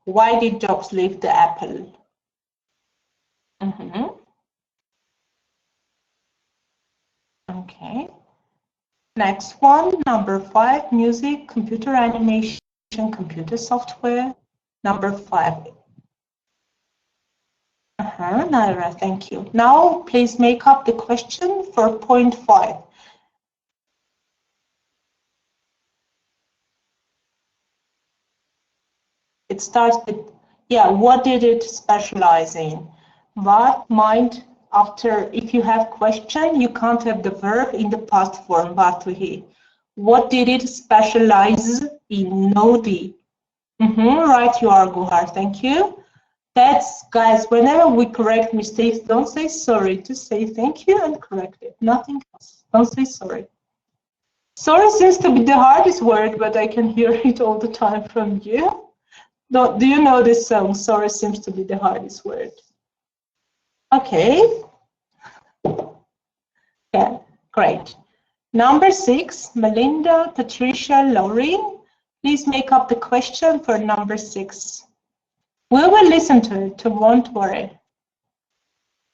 Speaker 1: Why did Jobs leave the Apple? Okay. Next one, number 5, music, computer animation, computer software. Number 5. Naira, thank you. Now, please make up the question for point 5. It starts with, yeah, what did it specialize in? What mind, after, if you have question, you can't have the verb in the past form, batuhi. What did it specialize in? Nodi. Right, you are, Guhar, thank you. That's, guys, whenever we correct mistakes, don't say sorry, just say thank you and correct it, nothing else. Don't say sorry. Sorry seems to be the hardest word, but I can hear it all the time from you. Do you know this song? Sorry seems to be the hardest word. Okay. Yeah, great. Number 6, Melinda, Patricia, Lauren. Please make up the question for number 6. We will listen to it, don't worry.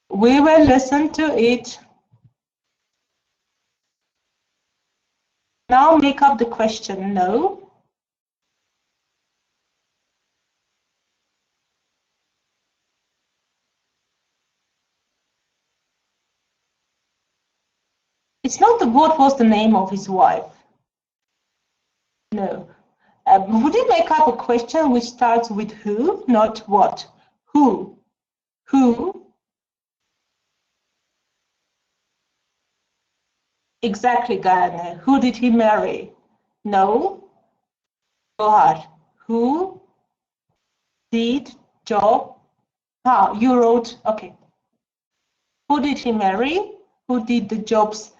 Speaker 1: We will listen to it. Now make up the question, no. It's not what was the name of his wife. No. Would you make up a question which starts with who, not what? Who? Who? Exactly, Gayane. Who did he marry? No. Gohar. Who did job? You wrote, okay. Who did he marry? Who did the jobs?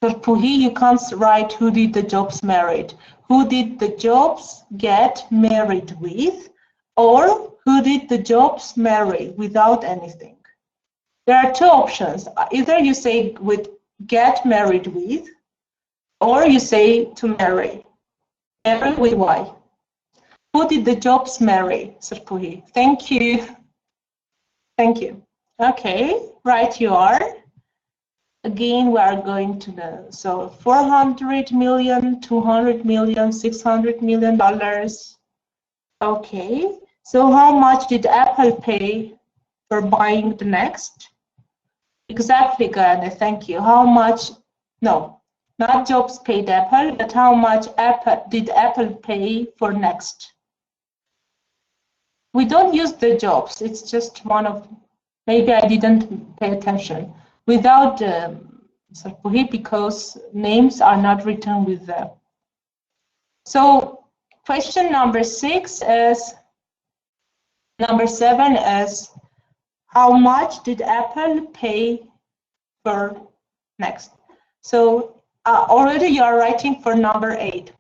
Speaker 1: For Puhi, you can't write who did the jobs married. Who did the jobs get married with? Or who did the jobs marry without anything? There are two options. Either you say with get married with, or you say to marry. Marry with Y. Who did the jobs marry, Sarpuhi? Thank you. Thank you. Okay, right you are. Again, we are going to know. So 400 million, 200 million, 600 million dollars. Okay, so how much did Apple pay for buying the Next? Exactly, Gayane, thank you. How much, no, not Jobs paid Apple, but how much did Apple pay for Next? We don't use the Jobs, it's just one of, maybe I didn't pay attention. Without Sarpuhi, because names are not written with them. So question number 6 is, number 7 is, how much did Apple pay for Next? So already you are writing for number 8.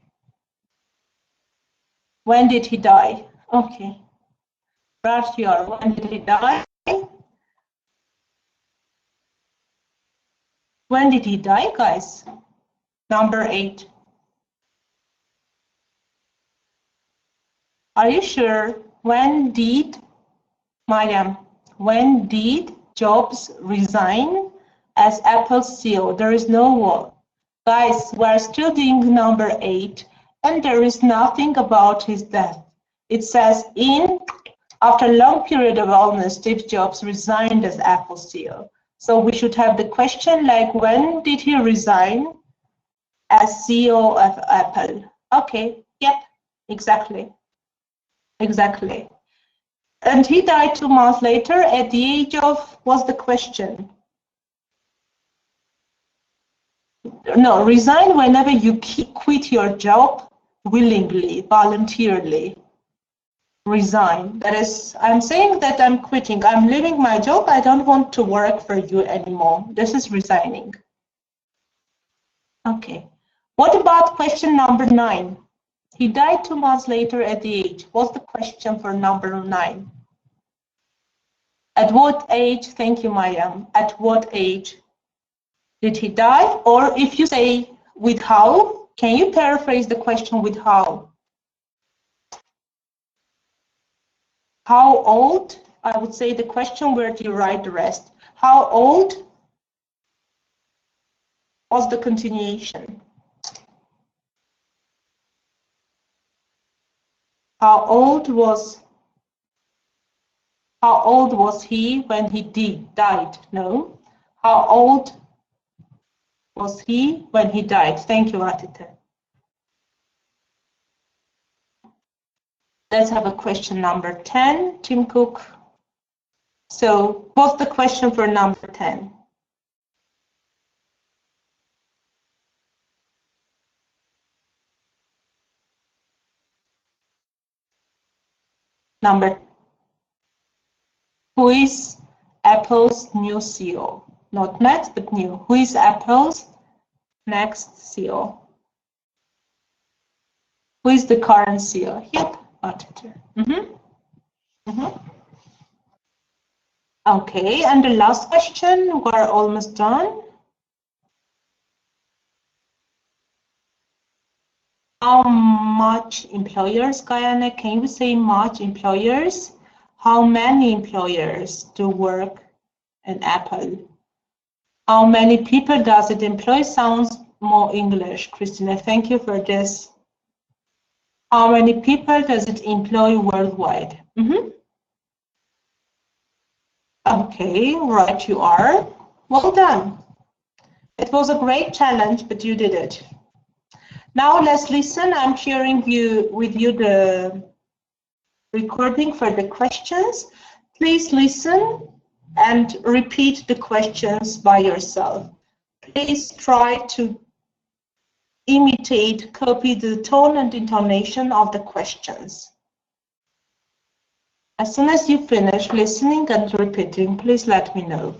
Speaker 1: When did he die? Okay. Right here, when did he die? When did he die, guys? Number 8. Are you sure? When did, Mariam, when did Jobs resign as Apple CEO? There is no word. Guys, we're still doing number 8, and there is nothing about his death. It says, after a long period of illness, Steve Jobs resigned as Apple CEO. So we should have the question like, when did he resign as CEO of Apple? Okay, yep, exactly. Exactly. And he died 2 months later at the age of, what's the question? No, resign whenever you quit your job willingly, voluntarily. Resign. That is, I'm saying that I'm quitting. I'm leaving my job. I don't want to work for you anymore. This is resigning. Okay. What about question number 9? He died 2 months later at the age. What's the question for number 9? At what age? Thank you, Mayam. At what age did he die? Or if you say with how, can you paraphrase the question with how? How old? I would say the question where do you write the rest? How old What's the continuation? How old was he when he died? No. How old was he when he died? Thank you, Atita. Let's have a question number 10, Tim Cook. So what's the question for number 10? Who is Apple's new CEO? Not Matt, but new. Who is Apple's next CEO? Who is the current CEO? Yep, Atita. Okay, and the last question, we're almost done. How much employers, Guyana? Can you say much employers? How many employers do work in Apple? How many people does it employ? Sounds more English, Christina. Thank you for this. How many people does it employ worldwide? Okay, right you are. Well done. It was a great challenge, but you did it. Now let's listen. I'm sharing with you the recording for the questions. Please listen and repeat the questions by yourself. Please try to imitate, copy the tone and intonation of the questions. As soon as you finish listening and repeating, please let me know.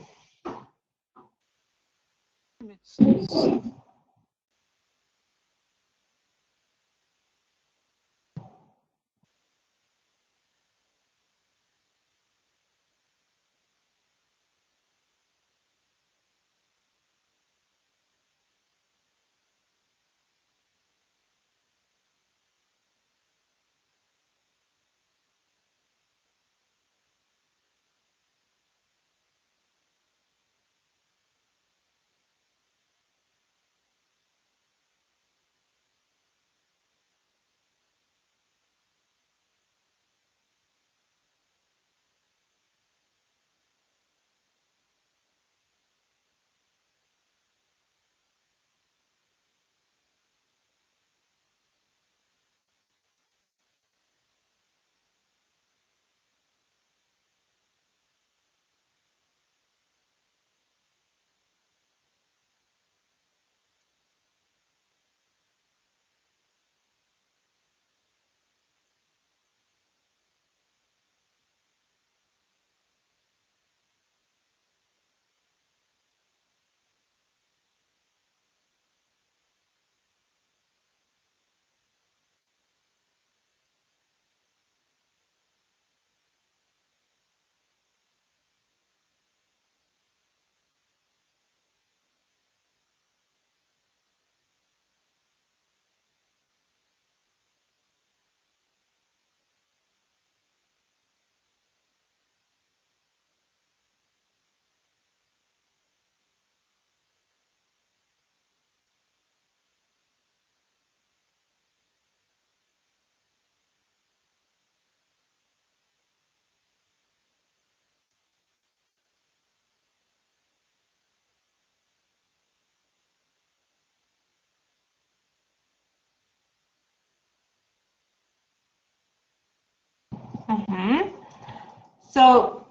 Speaker 1: So,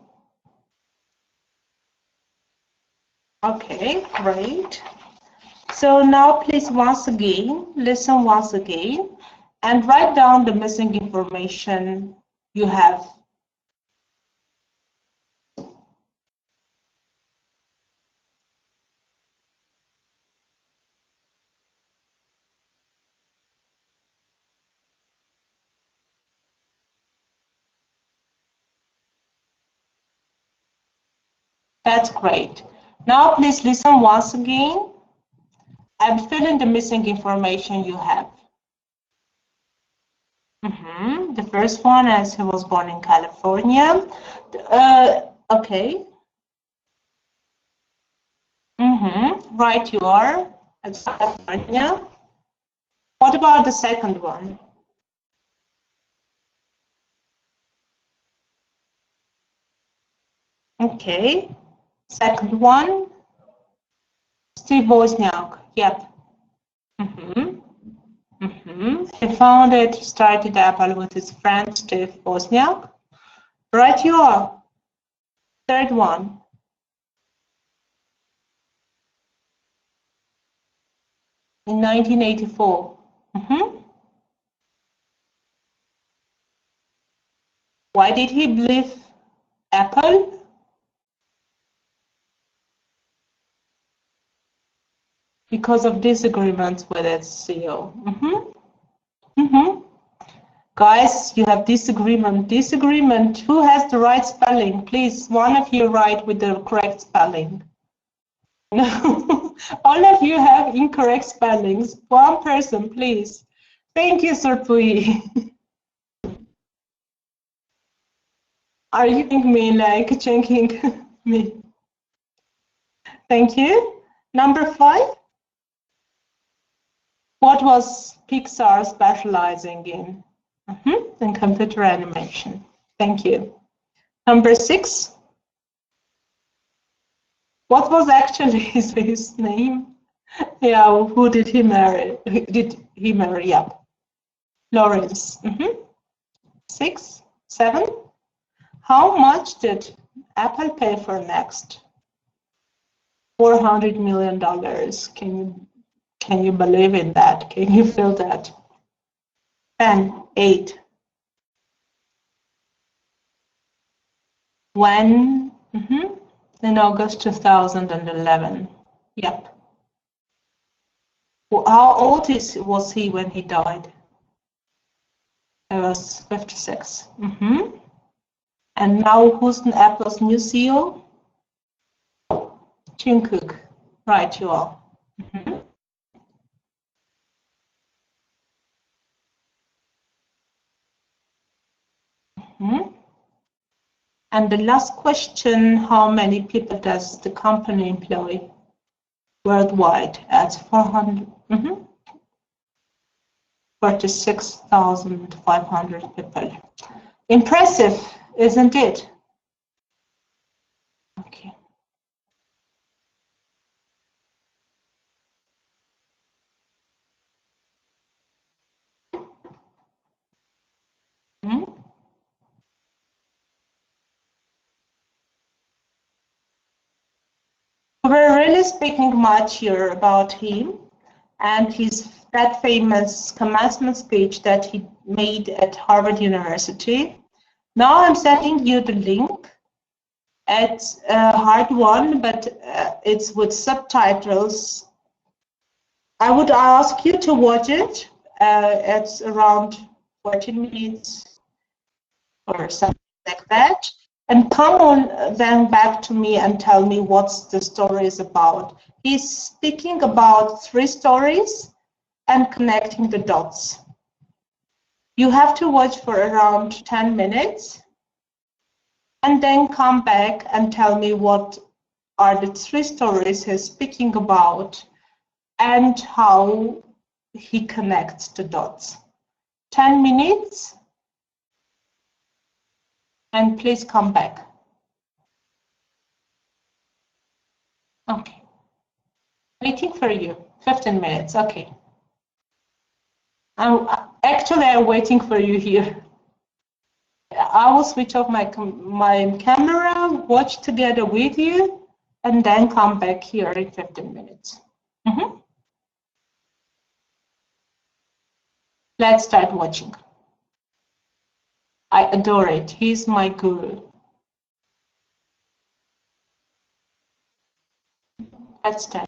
Speaker 1: okay, great. So now please listen once again and write down the missing information you have. That's great. Now please listen once again and fill in the missing information you have. The first one is he was born in California. Okay. Right you are. That's California. What about the second one? Okay, second one, Steve Wozniak. Yep. He founded, started Apple with his friend Steve Wozniak. Right, you are. Third one. In 1984. Why did he leave Apple? Because of disagreements with its CEO. Guys, you have disagreement. Disagreement. Who has the right spelling? Please, one of you write with the correct spelling. No, all of you have incorrect spellings. One person, please. Thank you, Surpui. Are you thinking me like checking me? Thank you. Number 5. What was Pixar specializing in? In computer animation. Thank you. Number 6. What was actually his name? Yeah, who did he marry? Did he marry? Yeah, Lawrence. 6, 7. How much did Apple pay for Next? $400 million. Can you believe in that? Can you feel that? 10, 8. When? In August 2011. Yep. Well, how old was he when he died? He was 56. And now who's Apple's new CEO? Tim Cook. Right, you are. And the last question, how many people does the company employ worldwide? At 46,500 people. Impressive, isn't it? Okay. We're really speaking much here about him and that famous commencement speech that he made at Harvard University. Now I'm sending you the link. It's a hard one, but it's with subtitles. I would ask you to watch it. It's around 14 minutes or something like that. And come on then back to me and tell me what's the story is about. He's speaking about 3 stories and connecting the dots. You have to watch for around 10 minutes and then come back and tell me what are the 3 stories he's speaking about and how he connects the dots. 10 minutes. And please come back. Okay. Waiting for you. 15 minutes. Okay. Actually, I'm waiting for you here. I will switch off my camera, watch together with you, and then come back here in 15 minutes. Let's start watching. I adore it. He's my guru. Let's start.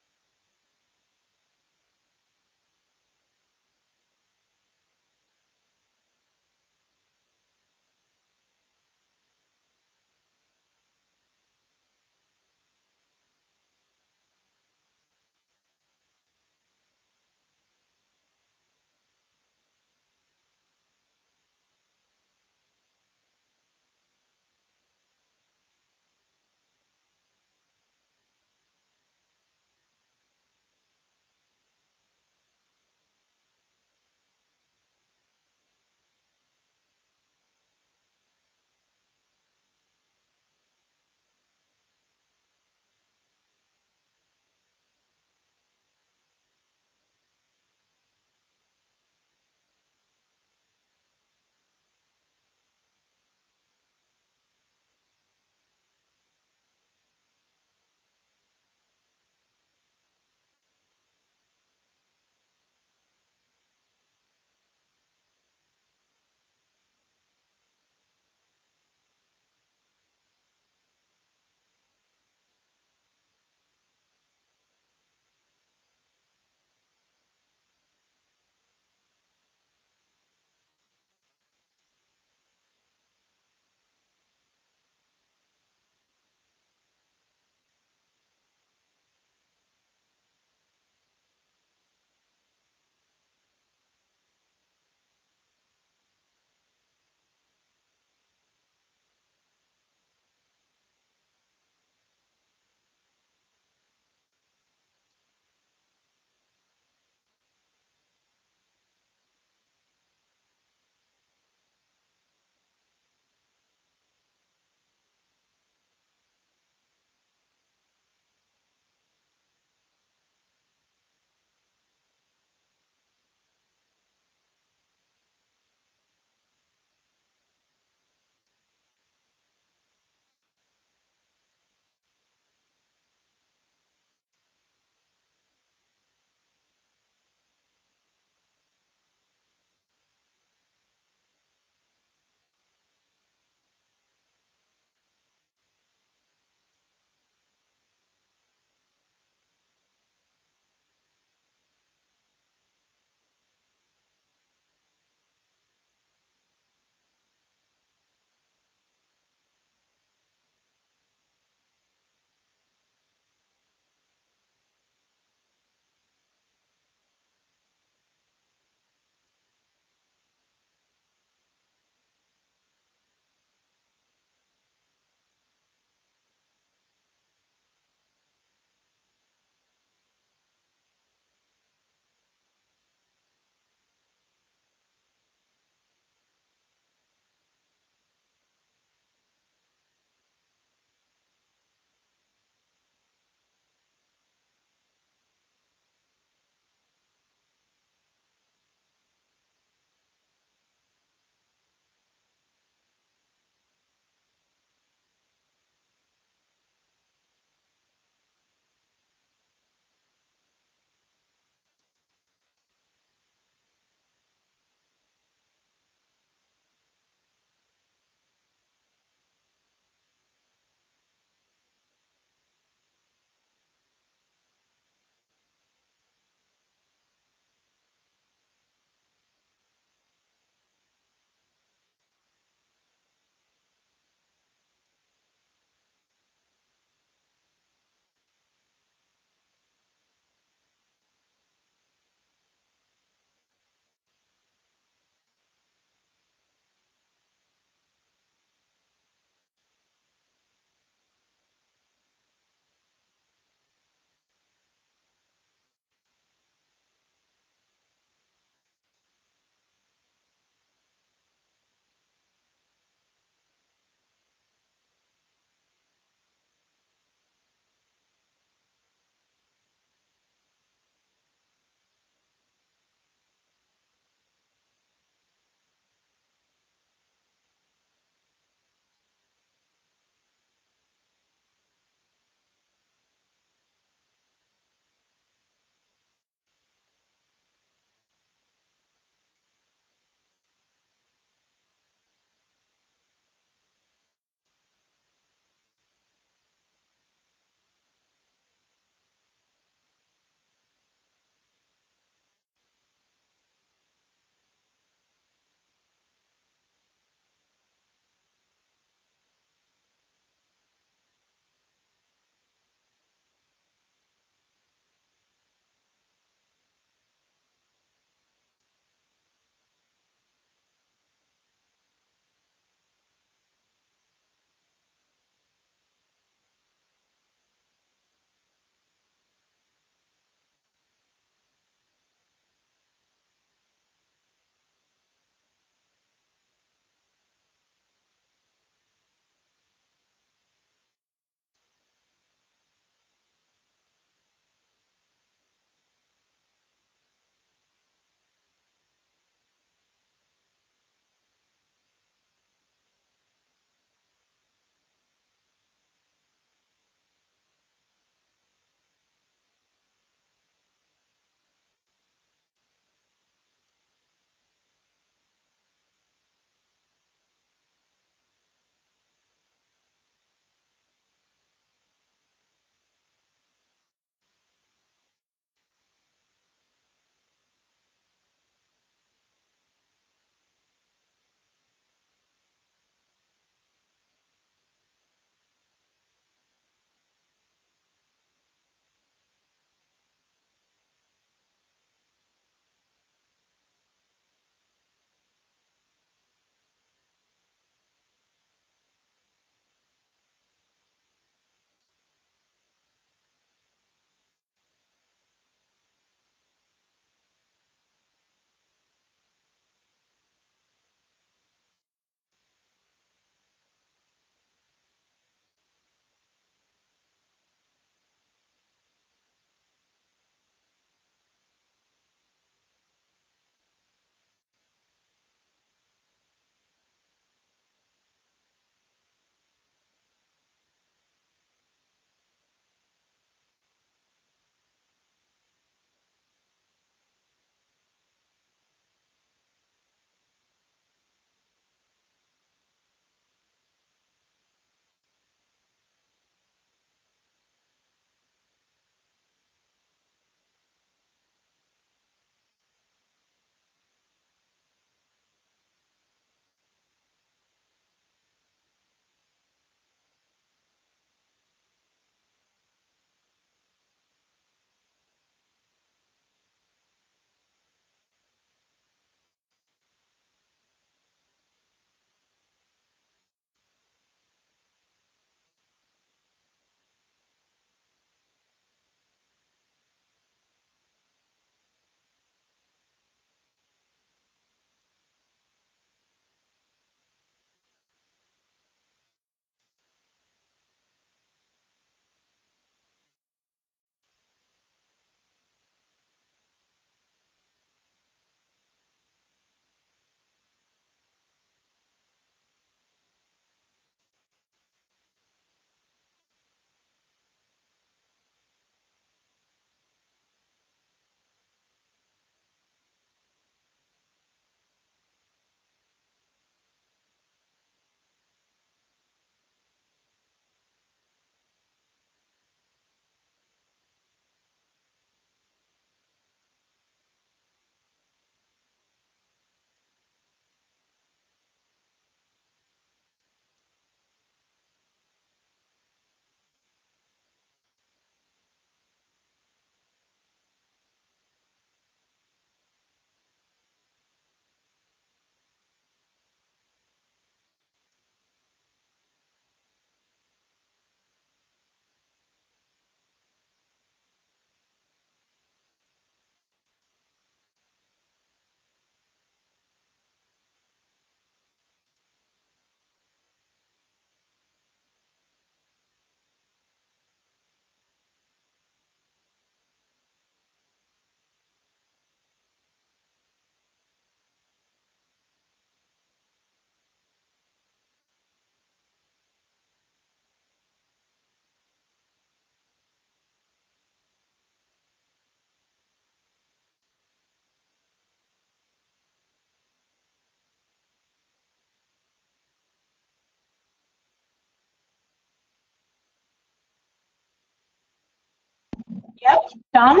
Speaker 1: done.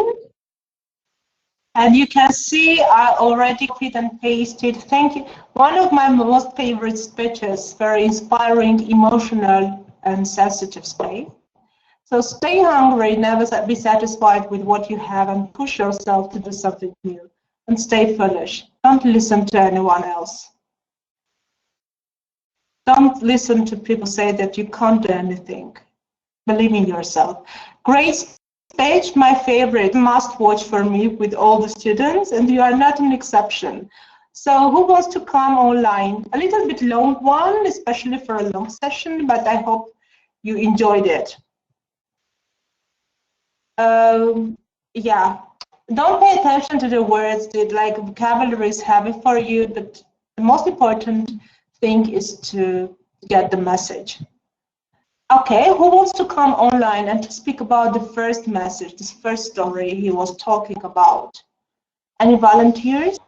Speaker 1: And you can see I already copied and pasted. Thank you. One of my most favorite speeches, very inspiring, emotional, and sensitive speech. So stay hungry, never be satisfied with what you have, and push yourself to do something new. And stay foolish. Don't listen to anyone else. Don't listen to people say that you can't do anything. Believe in yourself. Great speech, my favorite, must watch for me with all the students, and you are not an exception. So who wants to come online? A little bit long one, especially for a long session, but I hope you enjoyed it. Yeah, don't pay attention to the words, like vocabulary is heavy for you, but the most important thing is to get the message. Okay, who wants to come online and to speak about the first message, this first story he was talking about? Any volunteers?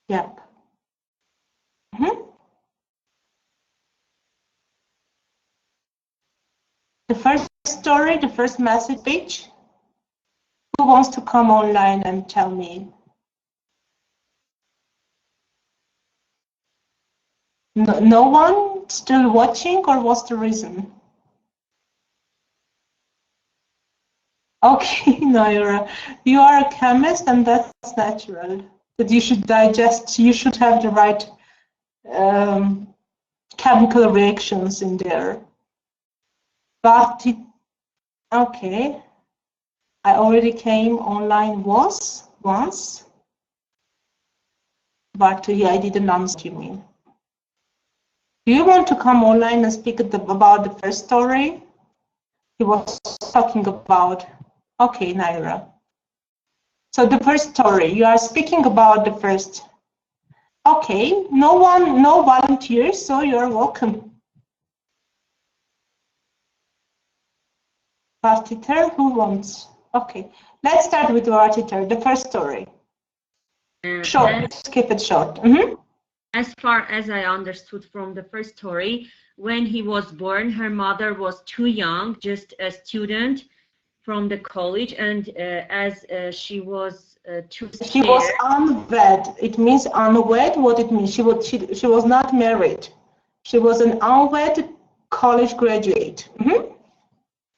Speaker 1: Yep. The first story, the first message page. Who wants to come online and tell me? No one still watching, or what's the reason? Okay, Naira, you are a chemist, and that's natural. But you should digest, you should have the right chemical reactions in there. But okay, I already came online once, but yeah, I didn't understand what you mean. Do you want to come online and speak about the first story he was talking about? Okay, Naira. So the first story, you are speaking about the first. Okay, no volunteers, so you're welcome. Partiter, who wants? Okay, let's start with Partiter, the first story. Short, keep it short.
Speaker 9: As far as I understood from the first story, when he was born, her mother was too young, just a student from the college, and as she was too scared.
Speaker 1: She was unwed. It means unwed. What it means? She was not married. She was an unwed college graduate.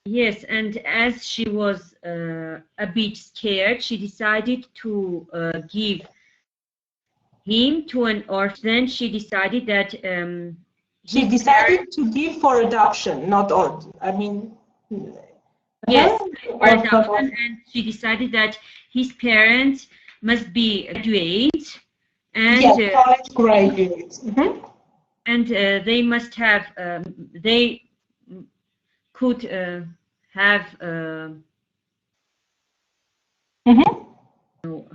Speaker 9: Yes, and as she was a bit scared, she decided to give him to an orphan. Then she decided that
Speaker 1: she decided to give for adoption, not orphan. I mean,
Speaker 9: yes, for adoption, and she decided that his parents must be graduates, and
Speaker 1: yes, college graduates,
Speaker 9: and they must have they could have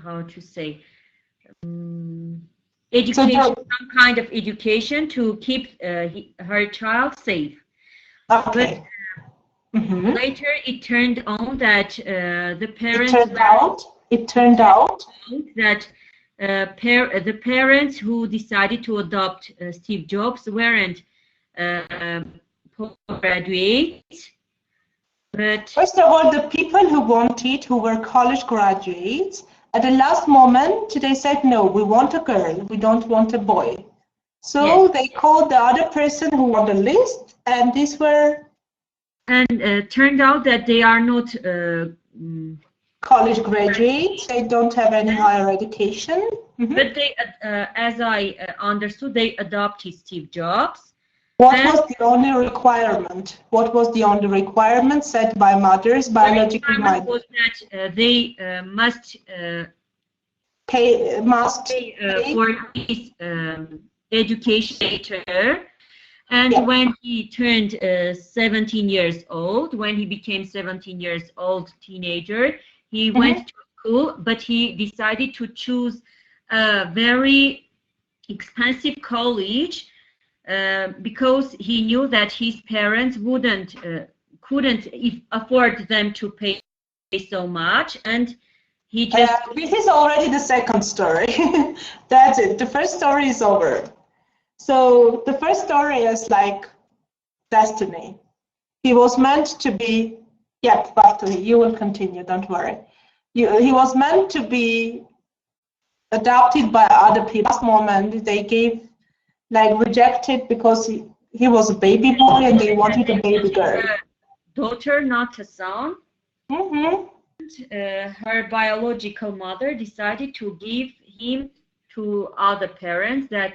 Speaker 9: how to say education, some kind of education to keep her child safe.
Speaker 1: Okay.
Speaker 9: But later it turned out that the parents
Speaker 1: it turned out
Speaker 9: that the parents who decided to adopt Steve Jobs weren't graduates. But
Speaker 1: first of all, the people who wanted, who were college graduates, at the last moment, they said, no, we want a girl, we don't want a boy. So yes, they called the other person who on the list, and these were...
Speaker 9: And turned out that they are not
Speaker 1: college graduates, they don't have any higher education.
Speaker 9: But they, as I understood, they adopted Steve Jobs.
Speaker 1: What was the only requirement? What was the only requirement set by mothers, biological mothers?
Speaker 9: Was that they must
Speaker 1: pay
Speaker 9: for his education later. And when he turned 17 years old, when he became 17 years old teenager, he went to school, but he decided to choose a very expensive college. Because he knew that his parents couldn't afford them to pay so much, and he just...
Speaker 1: this is already the second story. That's it. The first story is over. So the first story is like destiny. He was meant to be Yeah, Bartoli, you will continue, don't worry. He was meant to be adopted by other people. Last moment, they gave, like, rejected because he was a baby boy and they wanted a baby girl.
Speaker 9: Daughter, not a son.
Speaker 1: Mm-hmm.
Speaker 9: Her biological mother decided to give him to other parents that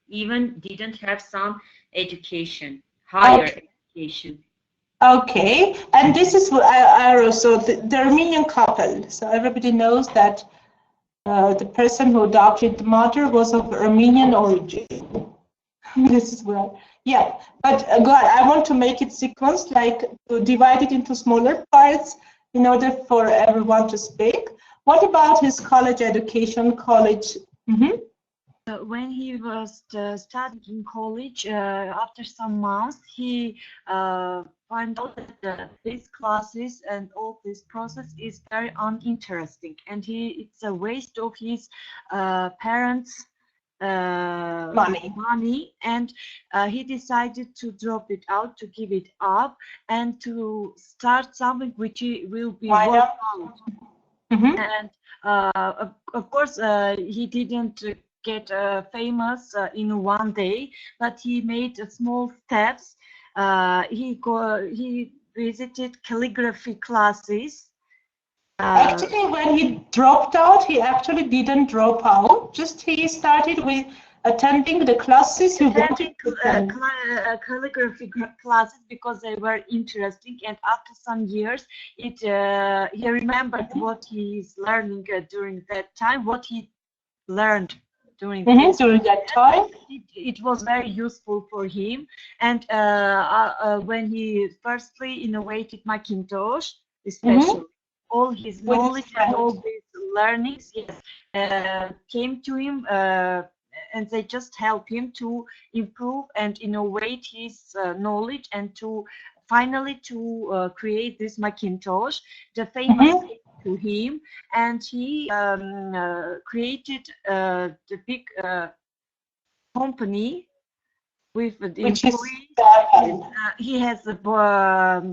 Speaker 9: even didn't have some education, higher education.
Speaker 1: Okay, and this is also the Armenian couple. So everybody knows that the person who adopted the mother was of Armenian origin. This is where, yeah. But God, I want to make it sequenced, like to divide it into smaller parts in order for everyone to speak. What about his college education? College. Mm-hmm.
Speaker 2: When he was studying in college, after some months, he found out that these classes and all this process is very uninteresting, and it's a waste of his parents' money, and he decided to drop it out, to give it up, and to start something which will be worked out.
Speaker 1: Mm-hmm.
Speaker 2: And of course, he didn't get famous in one day, but he made small steps. He visited calligraphy classes.
Speaker 1: Actually, when he dropped out, he actually didn't drop out. Just he started with attending the classes he wanted to attend.
Speaker 2: Calligraphy classes because they were interesting, and after some years, he remembered what he's learning during that time, what he learned during
Speaker 1: that time.
Speaker 2: It was very useful for him, and when he firstly innovated Macintosh, especially all his knowledge and all these learnings, came to him, and they just help him to improve and innovate his knowledge, and to finally to create this Macintosh, the famous to him, and he created the big company with the employees. He has a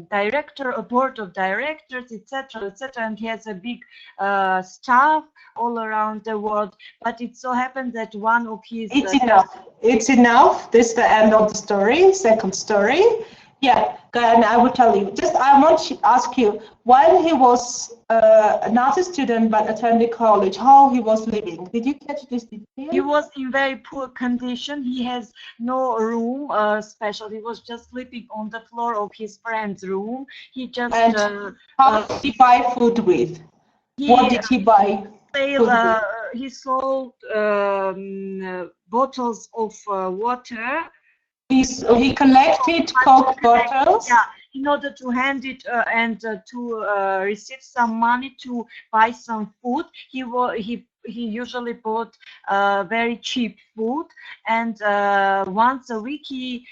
Speaker 2: director, a board of directors, etc., etc., and he has a big staff all around the world. But it so happened that one of his
Speaker 1: It's enough. This is the end of the story. Second story. Yeah, and I will tell you. Just I want to ask you, while he was not a student but attending college, how he was living. Did you catch this detail?
Speaker 2: He was in very poor condition. He has no room special. He was just sleeping on the floor of his friend's room. He just
Speaker 1: how did he buy food with? What did he buy?
Speaker 2: He sold bottles of water.
Speaker 1: He collected Coke bottles.
Speaker 2: Yeah, in order to hand it and to receive some money to buy some food. He usually bought very cheap food, and once a week he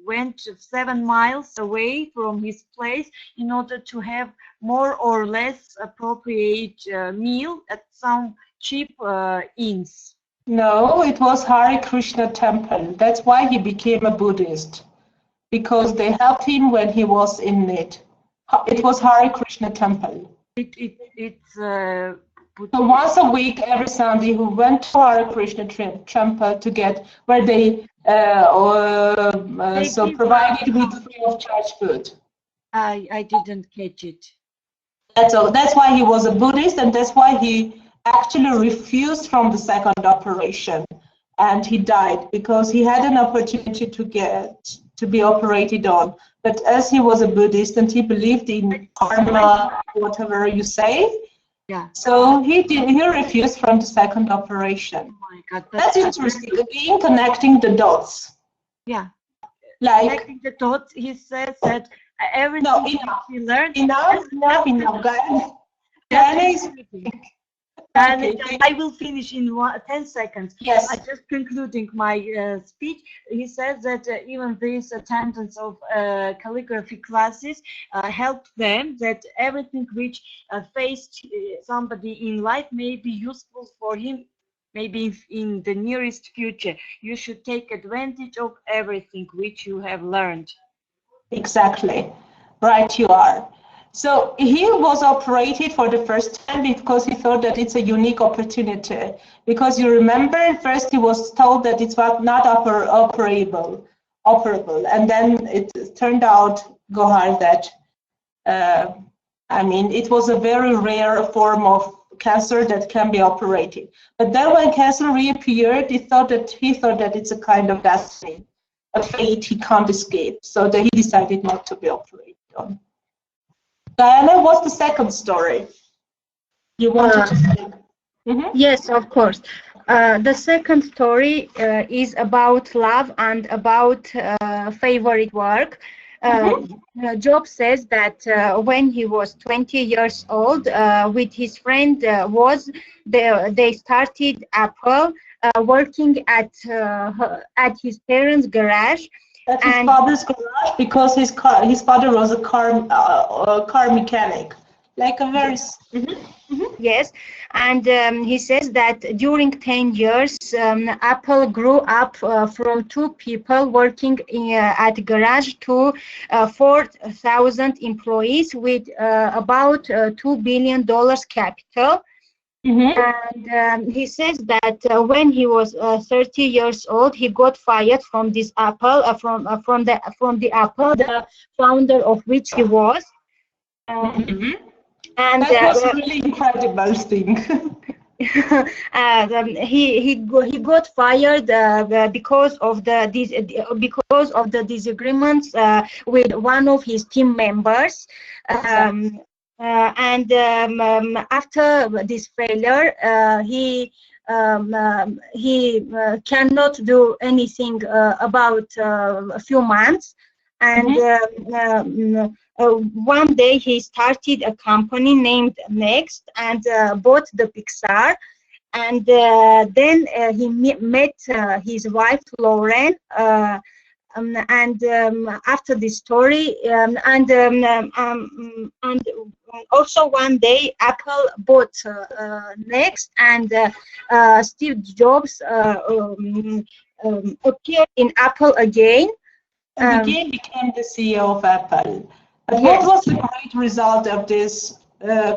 Speaker 2: went 7 miles away from his place in order to have more or less appropriate meal at some cheap inns.
Speaker 1: No, it was Hare Krishna temple. That's why he became a Buddhist, because they helped him when he was in need. It was Hare Krishna temple.
Speaker 2: So
Speaker 1: once a week, every Sunday, he went to Hare Krishna temple to get where they provided with free of charge food.
Speaker 2: I didn't catch it.
Speaker 1: That's all. That's why he was a Buddhist, and that's why he actually refused from the second operation, and he died because he had an opportunity to be operated on, but as he was a Buddhist and he believed in karma, whatever you say, so he refused from the second operation.
Speaker 2: Oh my God,
Speaker 1: that's interesting. Again, connecting the dots.
Speaker 2: Yeah,
Speaker 1: like
Speaker 2: connecting the dots. He says that everything he learned.
Speaker 1: Enough, guys.
Speaker 2: And I will finish in 10 seconds.
Speaker 1: Yes.
Speaker 2: I just concluding my speech. He says that even this attendance of calligraphy classes helped them, that everything which faced somebody in life may be useful for him, maybe in the nearest future. You should take advantage of everything which you have learned.
Speaker 1: Exactly. Right, you are. So he was operated for the first time because he thought that it's a unique opportunity. Because you remember, at first he was told that it's not operable, and then it turned out, Gohar, that I mean, it was a very rare form of cancer that can be operated. But then when cancer reappeared, he thought that it's a kind of destiny, a fate he can't escape. So that he decided not to be operated on. Diana, what's the second story you wanted to say?
Speaker 6: Yes, of course. The second story is about love and about favorite work. Job says that when he was 20 years old, with his friend they started Apple, working at his parents' garage.
Speaker 1: At his father's garage, because his father was a car mechanic, like a very.
Speaker 6: Yes, and he says that during 10 years, Apple grew up from 2 people working at the garage to 4,000 employees with about $2 billion capital. And he says that when he was 30 years old, he got fired from this Apple, from the Apple, the founder of which he was. And
Speaker 1: that was a really incredible thing.
Speaker 6: He got fired because of the disagreements with one of his team members. After this failure, he cannot do anything about a few months, and one day he started a company named Next and bought the Pixar, and then he met his wife Lauren. And after this story, and also one day Apple bought Next, and Steve Jobs appeared in Apple again.
Speaker 1: And again became the CEO of Apple. But what was the great result of this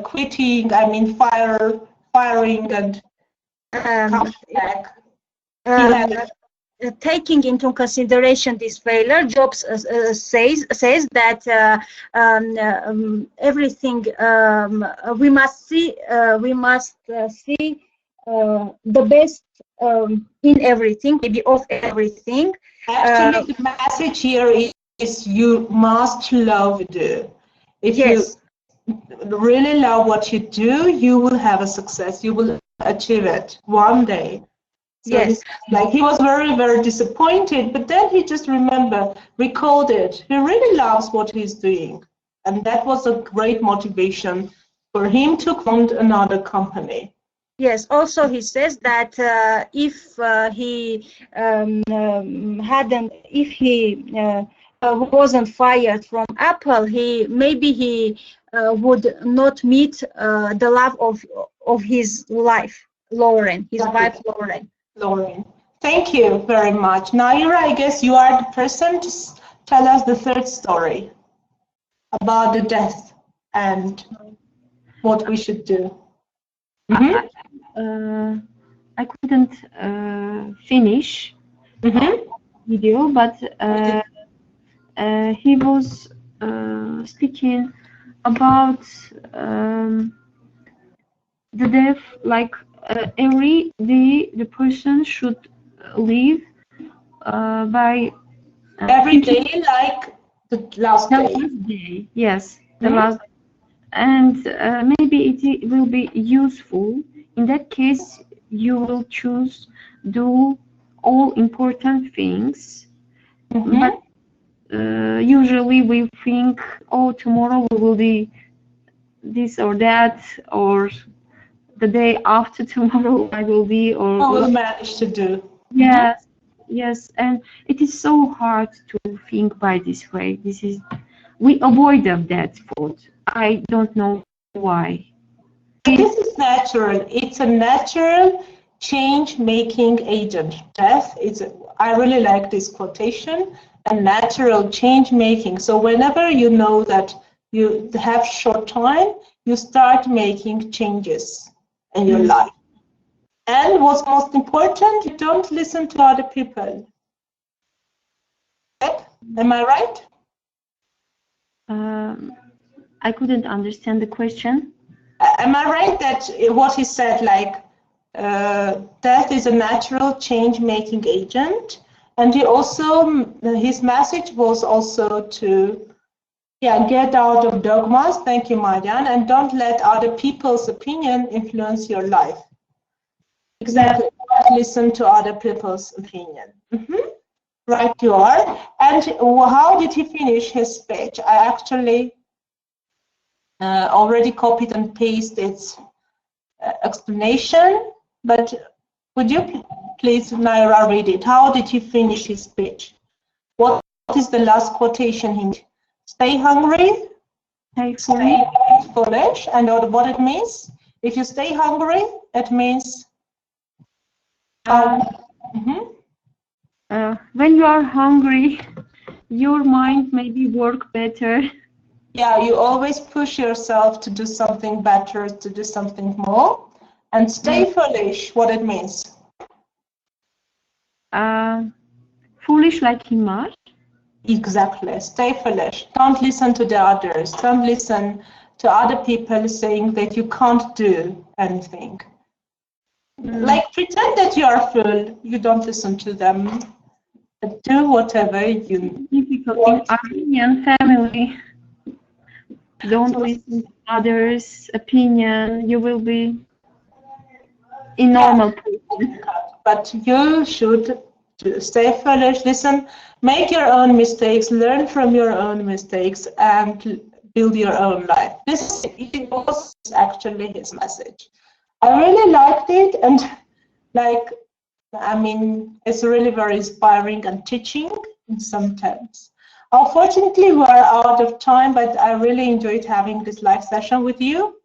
Speaker 1: quitting? I mean, firing and coming back.
Speaker 6: Taking into consideration this failure, Jobs says that everything we must see the best in everything, maybe of everything.
Speaker 1: Actually, the message here is you must love it. If you really love what you do, you will have a success. You will achieve it one day. So like he was very, very disappointed, but then he just recalled it. He really loves what he's doing. And that was a great motivation for him to found another company.
Speaker 6: Yes, also he says that if he wasn't fired from Apple, he would not meet the love of his life, Lauren, his wife Lauren.
Speaker 1: Thank you very much. Naira, I guess you are the person to tell us the third story about the death and what we should do.
Speaker 8: I couldn't finish video, but he was speaking about the death, like every day the person should live by
Speaker 1: every day, like the last
Speaker 8: day. Yes, the last day. And maybe it will be useful. In that case, you will choose do all important things. But usually we think, oh, tomorrow we will do this or that, or the day after tomorrow I will be, or
Speaker 1: I will manage to do.
Speaker 8: Yes, and it is so hard to think by this way. We avoid of that thought. I don't know why.
Speaker 1: This is natural. It's a natural change-making agent. Death is, I really like this quotation, a natural change-making. So whenever you know that you have short time, you start making changes in your life. And what's most important, you don't listen to other people. Am I right?
Speaker 8: I couldn't understand the question.
Speaker 1: Am I right that what he said, like, death is a natural change-making agent, and he also, his message was also to, get out of dogmas. Thank you, Marian, and don't let other people's opinion influence your life. Exactly. Don't listen to other people's opinion. Right, you are. And how did he finish his speech? I actually already copied and pasted its explanation, but would you please, Naira, read it? How did he finish his speech? What is the last quotation he made? Stay hungry, stay foolish, and what it means? If you stay hungry, it means
Speaker 8: when you are hungry, your mind maybe work better.
Speaker 1: Yeah, you always push yourself to do something better, to do something more. And stay foolish, what it means?
Speaker 8: Foolish like Himar.
Speaker 1: Exactly, stay foolish. Don't listen to the others. Don't listen to other people saying that you can't do anything. Like, pretend that you are fool. You don't listen to them. Do whatever you
Speaker 8: want. In Armenian family, don't listen to others' opinion. You will be in normal person.
Speaker 1: But you should stay foolish. Listen, make your own mistakes, learn from your own mistakes, and build your own life. This was actually his message. I really liked it, and I mean, it's really very inspiring and teaching in some terms. Unfortunately, we are out of time, but I really enjoyed having this live session with you.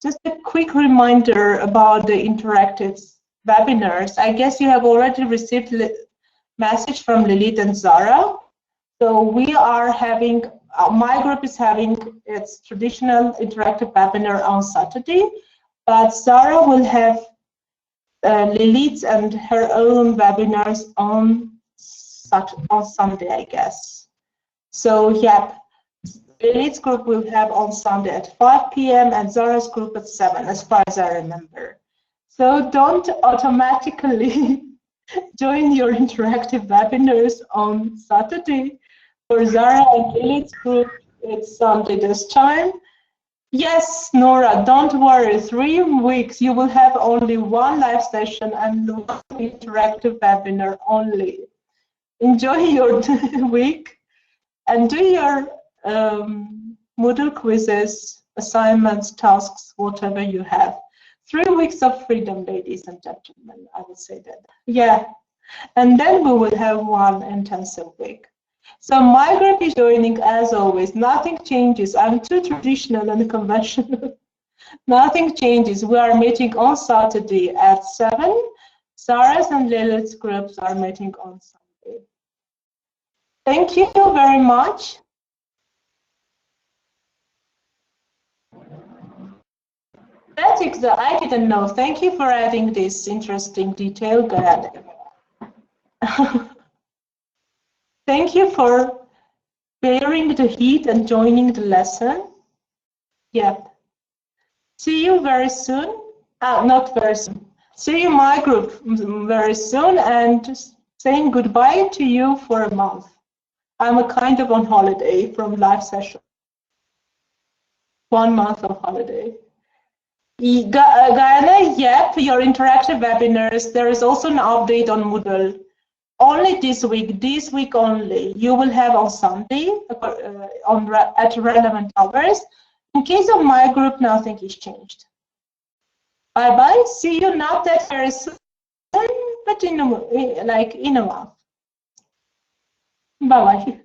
Speaker 1: Just a quick reminder about the interactive webinars. I guess you have already received a message from Lilith and Zara. So we are having, my group is having its traditional interactive webinar on Saturday, but Zara will have Lilith and her own webinars on Sunday, I guess. So yeah, Lilith's group will have on Sunday at 5 p.m. and Zara's group at 7, as far as I remember. So don't automatically join your interactive webinars on Saturday. For Zara and Lilith's group, it's Sunday this time. Yes, Nora, don't worry. 3 weeks, you will have only one live session and one interactive webinar only. Enjoy your week and do your Moodle quizzes, assignments, tasks, whatever you have. 3 weeks of freedom, ladies and gentlemen, I would say that. Yeah, and then we will have one intensive week. So my group is joining as always. Nothing changes. I'm too traditional and conventional. Nothing changes. We are meeting on Saturday at 7. Sarah's and Lilith's groups are meeting on Sunday. Thank you very much. That's exactly. I didn't know. Thank you for adding this interesting detail. Go ahead. Thank you for bearing the heat and joining the lesson. Yep. See you very soon. Not very soon. See you in my group very soon, and saying goodbye to you for a month. I'm a kind of on holiday from live session. 1 month of holiday. Gayana, yep, your interactive webinars. There is also an update on Moodle. Only this week only. You will have on Sunday at relevant hours. In case of my group, nothing is changed. Bye bye. See you not that very soon, but in a month. Bye bye.